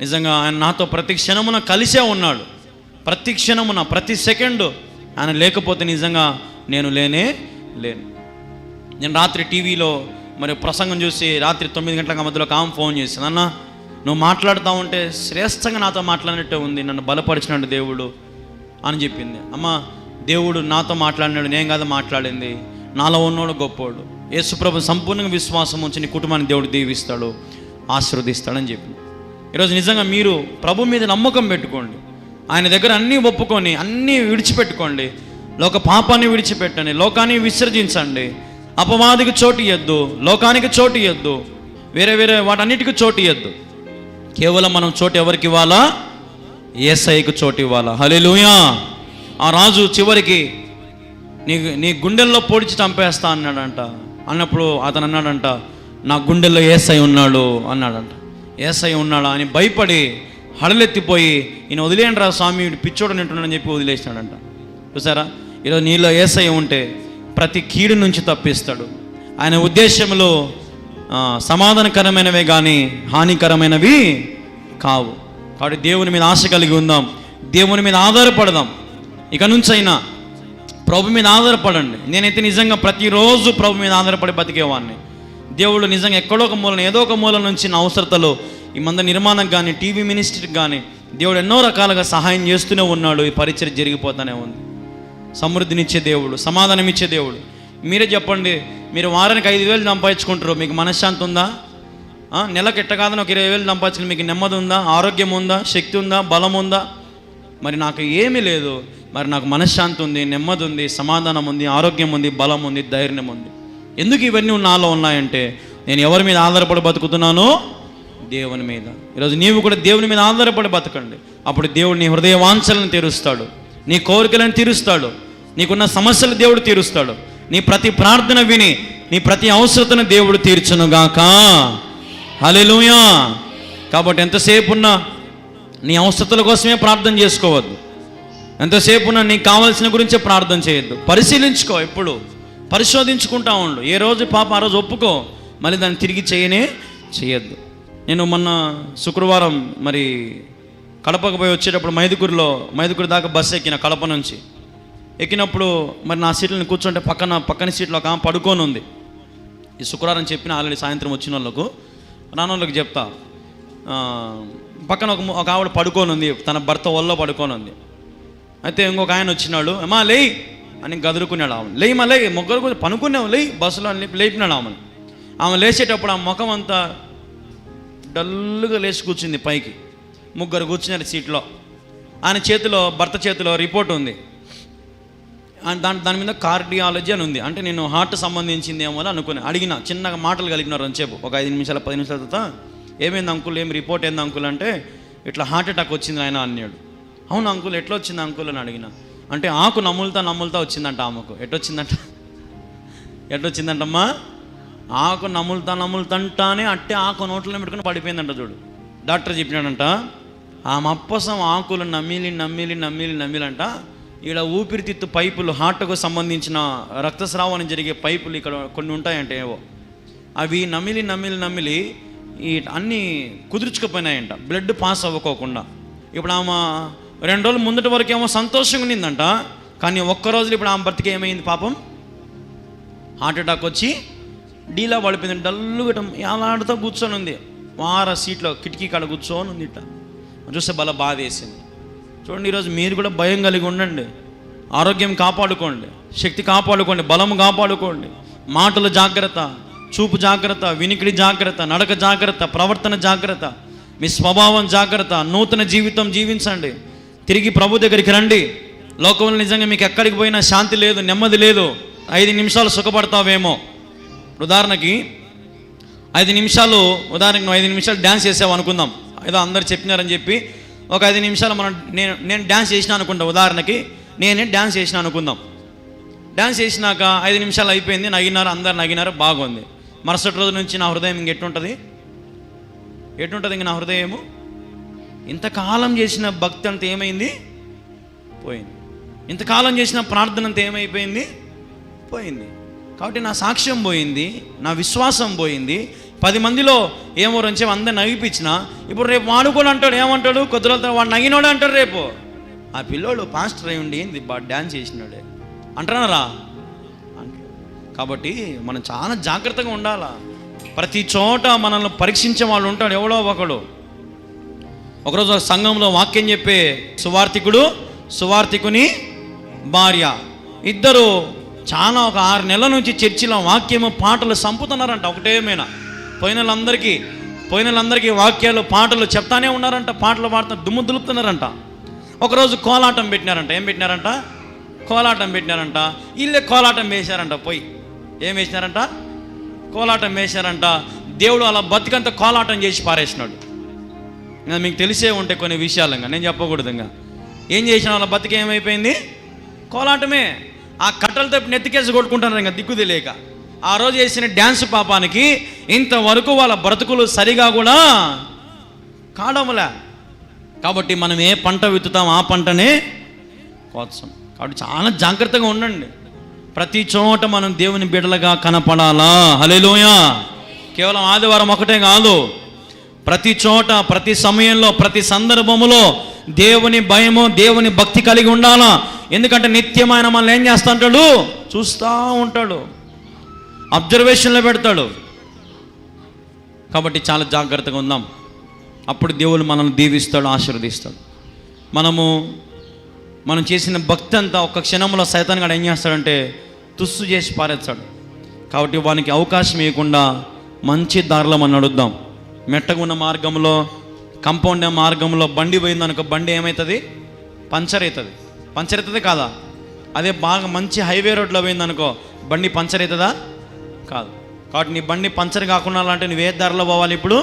A: నిజంగా ఆయన నాతో ప్రతి క్షణమున కలిసే ఉన్నాడు. ప్రతి క్షణమున, ప్రతి సెకండు ఆయన లేకపోతే నిజంగా నేను లేను. నేను రాత్రి టీవీలో మరి ప్రసంగం చూసి రాత్రి 9 గంటల మధ్యలో ఆమె ఫోన్ చేసింది. అన్న, నువ్వు మాట్లాడుతూ ఉంటే శ్రేష్టంగా నాతో మాట్లాడినట్టే ఉంది, నన్ను బలపరిచినాడు దేవుడు అని చెప్పింది. అమ్మ, దేవుడు నాతో మాట్లాడినాడు, నేను కాదు మాట్లాడింది, నాలో ఉన్నోడు గొప్పోడు. యేసుప్రభు సంపూర్ణంగా విశ్వాసం ఉంచి నీ కుటుంబాన్ని దేవుడు దీవిస్తాడు, ఆశీర్వదిస్తాడని చెప్పింది. ఈరోజు నిజంగా మీరు ప్రభు మీద నమ్మకం పెట్టుకోండి, ఆయన దగ్గర అన్నీ ఒప్పుకొని అన్నీ విడిచిపెట్టుకోండి. లోక పాపాన్ని విడిచిపెట్టండి, లోకాన్ని విసర్జించండి, అపవాదికి చోటు ఇవ్వద్దు, లోకానికి చోటు ఇవ్వద్దు, వేరే వాటన్నిటికీ చోటు ఇవ్వద్దు. కేవలం మనం చోటు ఎవరికి ఇవ్వాలా? యేసయ్యకు చోటు ఇవ్వాలా. హల్లెలూయా. ఆ రాజు చివరికి నీ గుండెల్లో పొడిచి చంపేస్తా అన్నాడంట. అన్నప్పుడు అతను అన్నాడంట, నా గుండెల్లో యేసయ్య ఉన్నాడు అన్నాడంట. యేసయ్య ఉన్నాడా అని భయపడి హడలెత్తిపోయి, ఈయన వదిలేయండి రా స్వామి, పిచ్చోడు నింటున్నాడని చెప్పి వదిలేసినాడంట. చూసారా, ఈరోజు నీలో యేసయ్య ఉంటే ప్రతి కీడు నుంచి తప్పిస్తాడు. ఆయన ఉద్దేశంలో సమాధానకరమైనవే కానీ హానికరమైనవి కావు. కాబట్టి దేవుని మీద ఆశ కలిగి ఉందాం, దేవుని మీద ఆధారపడదాం. ఇక నుంచి అయినా ప్రభు మీద ఆధారపడండి. నేనైతే నిజంగా ప్రతిరోజు ప్రభు మీద ఆధారపడి బతికేవాడిని. దేవుడు నిజంగా ఎక్కడో ఒక మూల, ఏదో ఒక మూల నుంచి నా అవసరతలో ఈ మంద నిర్మాణం కానీ, టీవీ మినిస్ట్రీకి కానీ దేవుడు ఎన్నో రకాలుగా సహాయం చేస్తూనే ఉన్నాడు. ఈ పరిచయం జరిగిపోతూనే ఉంది. సమృద్ధినిచ్చే దేవుడు, సమాధానం ఇచ్చే దేవుడు. మీరే చెప్పండి, మీరు వారానికి 5,000 సంపాదించుకుంటారు, మీకు మనశ్శాంతి ఉందా? నెలకు ఎట్ట కాదని ఒక 20,000 సంపాదించుకుని మీకు నెమ్మది ఉందా? ఆరోగ్యం ఉందా? శక్తి ఉందా? బలం ఉందా? మరి నాకు ఏమీ లేదు. మరి నాకు మనశ్శాంతి ఉంది, నెమ్మది ఉంది, సమాధానం ఉంది, ఆరోగ్యం ఉంది, బలం ఉంది, ధైర్యం ఉంది. ఎందుకు ఇవన్నీ నాలో ఉన్నాయంటే నేను ఎవరి మీద ఆధారపడి బతుకుతున్నానో? దేవుని మీద. ఈరోజు నీవు కూడా దేవుని మీద ఆధారపడి బతకండి. అప్పుడు దేవుడు నీ హృదయ వాంఛలను తీరుస్తాడు, నీ కోరికలను తీరుస్తాడు, నీకున్న సమస్యలు దేవుడు తీరుస్తాడు. నీ ప్రతి ప్రార్థన విని నీ ప్రతి అవసరతను దేవుడు తీర్చునుగాక. హల్లెలూయా. కాబట్టి ఎంతసేపు ఉన్నా నీ అవసరతల కోసమే ప్రార్థన చేసుకోవద్దు, ఎంతసేపు ఉన్నా నీకు కావాల్సిన గురించే ప్రార్థన చేయొద్దు. పరిశీలించుకో, ఎప్పుడు పరిశోధించుకుంటా ఉండు. ఏ రోజు పాప ఆ రోజు ఒప్పుకో, మళ్ళీ దాన్ని తిరిగి చేయొద్దు. నేను మొన్న శుక్రవారం మరి కడపకు పోయి వచ్చేటప్పుడు మైదుకూరు దాకా బస్సు ఎక్కిన, కడప నుంచి ఎక్కినప్పుడు మరి నా సీట్లను కూర్చుంటే పక్కన సీట్లో ఒక ఆమె పడుకొని ఉంది. ఈ శుక్రవారం చెప్పిన ఆల్రెడీ సాయంత్రం వచ్చిన వాళ్ళకు, రాని వాళ్ళకి చెప్తా. పక్కన ఒక ఆవిడ పడుకొని ఉంది, తన భర్త ఒళ్ళో పడుకొని ఉంది. అయితే ఇంకొక ఆయన వచ్చినాడు, అమ్మా లేయి అని గదురుకున్నాడు. ఆమె లేయమా లేయి, ముగ్గురు పనుకున్నావు లేయి, బస్సులో అని లేపినాడు ఆమెను. ఆమె లేచేటప్పుడు ఆ ముఖం అంతా డల్లుగా లేచి కూర్చుంది పైకి. ముగ్గురు కూర్చున్నారు సీట్లో. ఆయన చేతిలో, భర్త చేతిలో రిపోర్ట్ ఉంది. దాని మీద కార్డియాలజీ అని ఉంది. అంటే నేను హార్ట్ సంబంధించింది ఏమో అనుకుని అడిగిన, చిన్నగా మాటలు కలిగినారు అని చెప్పు. ఒక 5 నిమిషాలు 10 నిమిషాల తర్వాత, ఏమైంది అంకుల్, ఏం రిపోర్ట్ ఏంది అంకుల్ అంటే, ఇట్లా హార్ట్ అటాక్ వచ్చింది ఆయన అన్నాడు. అవును అంకుల్, ఎట్లా వచ్చింది అంకుల్ అని అడిగిన. అంటే ఆకు నమ్ములుతా వచ్చిందంట ఆమెకు. ఎట్టొచ్చిందంటమ్మా, ఆకు నమ్ములుతంటానే అట్టే ఆకు నోట్లో పెట్టుకుని పడిపోయిందంట. చూడు, డాక్టర్ చెప్పినాడంట, ఆ మప్పసం ఆకులు నమ్మిలంట. ఇక్కడ ఊపిరితిత్తు పైపులు, హార్ట్కు సంబంధించిన రక్తస్రావం జరిగే పైపులు ఇక్కడ కొన్ని ఉంటాయంటే, ఏవో అవి నమిలి ఈ అన్నీ కుదుర్చుకుపోయినాయంట, బ్లడ్ పాస్ అవ్వకోకుండా. ఇప్పుడు ఆమె 2 రోజులు ముందటి వరకు ఏమో సంతోషంగా ఉన్నిందంట, కానీ ఒక్కరోజు ఇప్పుడు ఆమె భర్తకి ఏమైంది పాపం, హార్ట్ అటాక్ వచ్చి డీలా పడిపోయింది. డల్లుగా ఏలాడుతూ కూర్చొని ఉంది, వార సీట్లో కిటికీ కాడ కూర్చొని ఉంది. ఇట్లా చూస్తే బాగా బాధ వేసింది. చూడండి, ఈరోజు మీరు కూడా భయం కలిగి ఉండండి, ఆరోగ్యం కాపాడుకోండి, శక్తి కాపాడుకోండి, బలం కాపాడుకోండి, మాటలు జాగ్రత్త, చూపు జాగ్రత్త, వినికిడి జాగ్రత్త, నడక జాగ్రత్త, ప్రవర్తన జాగ్రత్త, మీ స్వభావం జాగ్రత్త, నూతన జీవితం జీవించండి. తిరిగి ప్రభు దగ్గరికి రండి. లోకంలో నిజంగా మీకు ఎక్కడికి పోయినా శాంతి లేదు, నెమ్మది లేదు. 5 నిమిషాలు సుఖపడతావేమో. ఉదాహరణకి 5 నిమిషాలు, నువ్వు 5 నిమిషాలు డ్యాన్స్ చేసావు అనుకుందాం, ఏదో అందరు చెప్పినారని చెప్పి ఒక 5 నిమిషాలు నేను డ్యాన్స్ చేసిన అనుకుంటా. ఉదాహరణకి నేనే డ్యాన్స్ చేసిన అనుకుందాం. డ్యాన్స్ చేసినాక 5 నిమిషాలు అయిపోయింది, నగినారు, అందరు నగినారు, బాగుంది. మరుసటి రోజు నుంచి నా హృదయం ఎట్టుంటుంది ఇంక నా హృదయము? ఇంతకాలం చేసిన భక్తి అంతా ఏమైంది? పోయింది. ఇంతకాలం చేసిన ప్రార్థన అంతా ఏమైపోయింది? పోయింది. కాబట్టి నా సాక్ష్యం పోయింది, నా విశ్వాసం పోయింది. 10 మందిలో ఏమో రంచే అందరు నగిపించిన, ఇప్పుడు రేపు వాడు కూడా అంటాడు, ఏమంటాడు, కొద్ది రోజులతో వాడు నగినోడే అంటాడు. రేపు ఆ పిల్లోడు పాస్టర్ అయి ఉండి ఏంది డ్యాన్స్ చేసినాడే అంటున్నారా? కాబట్టి మనం చాలా జాగ్రత్తగా ఉండాలా. ప్రతి చోట మనల్ని పరీక్షించే వాళ్ళు ఉంటాడు, ఎవడో ఒకడు. ఒకరోజు సంఘంలో వాక్యం చెప్పే సువార్థికుని భార్య ఇద్దరు చాలా ఒక 6 నెలల నుంచి చర్చిలో వాక్యము పాటలు సంపుతున్నారంట. ఒకటేమైనా పోయిన వాళ్ళందరికీ వాక్యాలు పాటలు చెప్తానే ఉన్నారంట, పాటలు పాడుతున్నారు, దుమ్ము దులుపుతున్నారంట. ఒకరోజు కోలాటం పెట్టినారంట. ఏం పెట్టినారంట? కోలాటం పెట్టినారంట. వీళ్ళే కోలాటం వేశారంట. పోయి ఏం వేసినారంట? కోలాటం వేశారంట. దేవుడు అలా బతికంతా కోలాటం చేసి పారేసినాడు. మీకు తెలిసే ఉంటే కొన్ని విషయాలుగా, నేను చెప్పకూడదుగా. ఏం చేసిన వాళ్ళ బతికి ఏమైపోయింది? కోలాటమే. ఆ కట్టలతో నెత్తికేసి కొట్టుకుంటారు ఇంకా దిక్కు తెలియక. ఆ రోజు చేసిన డ్యాన్స్ పాపానికి ఇంతవరకు వాళ్ళ బ్రతుకులు సరిగా కూడా కావడంలే. కాబట్టి మనం ఏ పంట విత్తుతాం ఆ పంటనే కోస్తాం. కాబట్టి చాలా జాగ్రత్తగా ఉండండి. ప్రతి చోట మనం దేవుని బిడ్డలుగా కనపడాలా. హల్లెలూయా. కేవలం ఆదివారం ఒకటే కాదు, ప్రతి చోట, ప్రతి సమయంలో, ప్రతి సందర్భములో దేవుని భయము, దేవుని భక్తి కలిగి ఉండాలా. ఎందుకంటే నిత్యమైన మనల్ని ఏం చేస్తూ ఉంటాడు? చూస్తూ ఉంటాడు, అబ్జర్వేషన్లో పెడతాడు. కాబట్టి చాలా జాగ్రత్తగా ఉందాం. అప్పుడు దేవుడు మనల్ని దీవిస్తాడు, ఆశీర్వదిస్తాడు. మనం చేసిన భక్తి అంతా ఒక్క క్షణంలో సైతాన్ గాడు ఏం చేస్తాడంటే తుస్సు చేసి పారేస్తాడు. కాబట్టి వానికి అవకాశం ఇవ్వకుండా మంచి దారిలో మనం నడుద్దాం. మెట్టగా ఉన్న మార్గంలో, కంపౌండ్ మార్గంలో బండి పోయిందనుకో, బండి ఏమవుతుంది? పంచర్ అవుతుంది కాదా? అదే బాగా మంచి హైవే రోడ్లో పోయిందనుకో, బండి పంచర్ అవుతుందా? కాదు. కాబట్టి నీ బండి పంచర్ కాకుండా అంటే నువ్వు ఏ దారిలో పోవాలి? ఇప్పుడు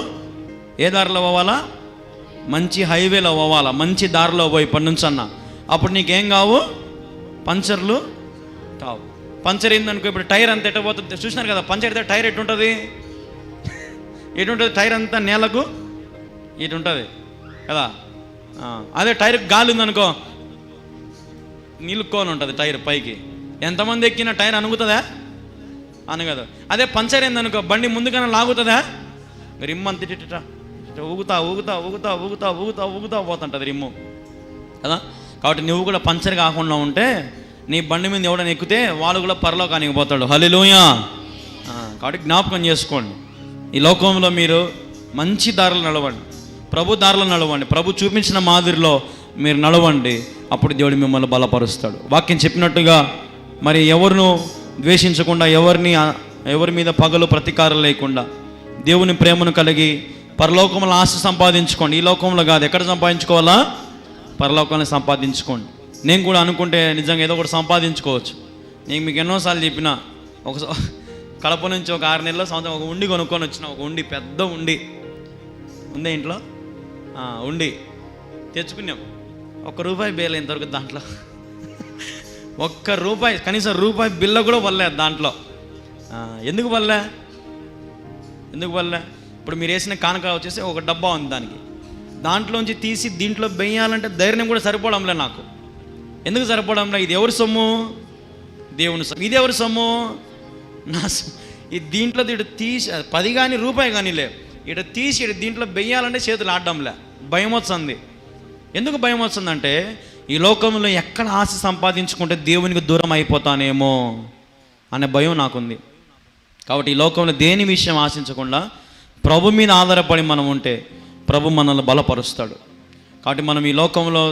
A: ఏ దారిలో పోవాలా? మంచి హైవేలో పోవాలా. మంచి దారిలో పోయి ఇప్పటి నుంచి అన్న, అప్పుడు నీకేం కావు? పంచర్లు కావు. పంచర్ అయిందనుకో, ఇప్పుడు టైర్ అంతా ఎట్టబోతుంది చూసినారు కదా. పంచర్ అయితే టైర్ ఎటుంటుంది? టైర్ అంతా నేలకు ఇటు ఉంటుంది కదా. అదే టైర్ గాలి ఉందనుకో, నిలుక్కొని ఉంటుంది టైర్ పైకి. ఎంతమంది ఎక్కిన టైర్ అనుగుతుందా? అనగదు. అదే పంచర్ అయిందనుకో, బండి ముందుకన్నా లాగుతుందా? రిమ్ము అంత ఊగుతా పోతుంటుంది రిమ్ము కదా. కాబట్టి నువ్వు కూడా పంచర్ కాకుండా ఉంటే నీ బండి మీద ఎవడని ఎక్కితే వాళ్ళు కూడా పరలోకానికి పోతాడు. హల్లెలూయా. కాబట్టి జ్ఞాపకం చేసుకోండి, ఈ లోకంలో మీరు మంచి దారులు నడవండి, ప్రభు దారులు నడవండి, ప్రభు చూపించిన మాదిరిలో మీరు నడవండి. అప్పుడు దేవుడు మిమ్మల్ని బలపరుస్తాడు. వాక్యం చెప్పినట్టుగా మరి ఎవరిను ద్వేషించకుండా, ఎవరి మీద పగలు ప్రతీకారం లేకుండా దేవుని ప్రేమను కలిగి పరలోకంలో ఆశ సంపాదించుకోండి. ఈ లోకంలో కాదు, ఎక్కడ సంపాదించుకోవాలా? పరలోకాన్ని సంపాదించుకోండి. నేను కూడా అనుకుంటే నిజంగా ఏదో ఒకటి సంపాదించుకోవచ్చు. నేను మీకు ఎన్నోసార్లు చెప్పిన, కడప నుంచి ఒక 6 నెలల సంవత్సరం ఒక ఉండి కొనుక్కొని వచ్చిన. ఒక ఉండి, పెద్ద ఉండి ఉందే ఇంట్లో, ఉండి తెచ్చుకున్నాం. ₹1 బేలు ఇంతవరకు దాంట్లో. ₹1 కనీసం రూపాయి బిల్ల కూడా పడలేదు దాంట్లో. ఎందుకు పడలే? ఇప్పుడు మీరు వేసిన కానుక వచ్చేసి ఒక డబ్బా ఉంది, దాంట్లోంచి తీసి దీంట్లో వేయాలంటే ధైర్యం కూడా సరిపోవడంలే నాకు. ఎందుకు సరిపోవడంలే? ఇది ఎవరి సొమ్ము? దేవుని సొమ్ము. ఇది ఎవరి సొమ్ము? నా సొమ్ము. ఈ దీంట్లో ఇటు తీసి 10 కానీ రూపాయి కానీలే ఇటు తీసి ఇటు దీంట్లో వెయ్యాలంటే చేతులు ఆడడంలే, భయం వస్తుంది. ఎందుకు భయం వస్తుందంటే ఈ లోకంలో ఎక్కడ ఆశ సంపాదించుకుంటే దేవునికి దూరం అయిపోతానేమో అనే భయం నాకుంది. కాబట్టి ఈ లోకంలో దేని విషయం ఆశించకుండా ప్రభు మీద ఆధారపడి మనం ఉంటే ప్రభు మనల్ని బలపరుస్తాడు. కాబట్టి మనం ఈ లోకంలో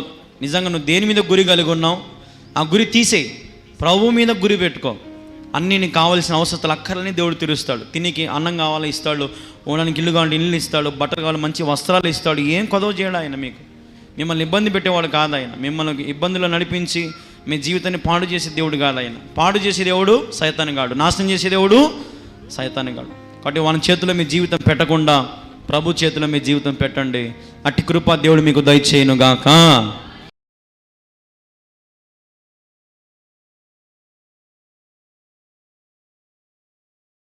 A: నిజంగా నువ్వు దేని మీద గురి కలిగి ఉన్నావు ఆ గురి తీసేయి, ప్రభు మీద గురి పెట్టుకో. అన్నీ నీకు కావాల్సిన అవసరాలు అక్కర్లని దేవుడు తీరుస్తాడు. తినికి అన్నం కావాలి ఇస్తాడు, ఉండడానికి ఇల్లు కావాలంటే ఇల్లు ఇస్తాడు, బట్టలు కావాలి మంచి వస్త్రాలు ఇస్తాడు. ఏం కొదవ చేయడు ఆయన. మీకు మిమ్మల్ని ఇబ్బంది పెట్టేవాడు కాదు ఆయన. మిమ్మల్ని ఇబ్బందులు నడిపించి మీ జీవితాన్ని పాడు చేసే దేవుడు కాదు ఆయన. పాడు చేసే దేవుడు సైతాను గాడు, నాశనం చేసే దేవుడు సైతాను గాడు. కాబట్టి వాళ్ళ చేతిలో మీ జీవితం పెట్టకుండా ప్రభు చేతిలో మీ జీవితం పెట్టండి. అట్టి కృప దేవుడు మీకు దయచేయును గాక.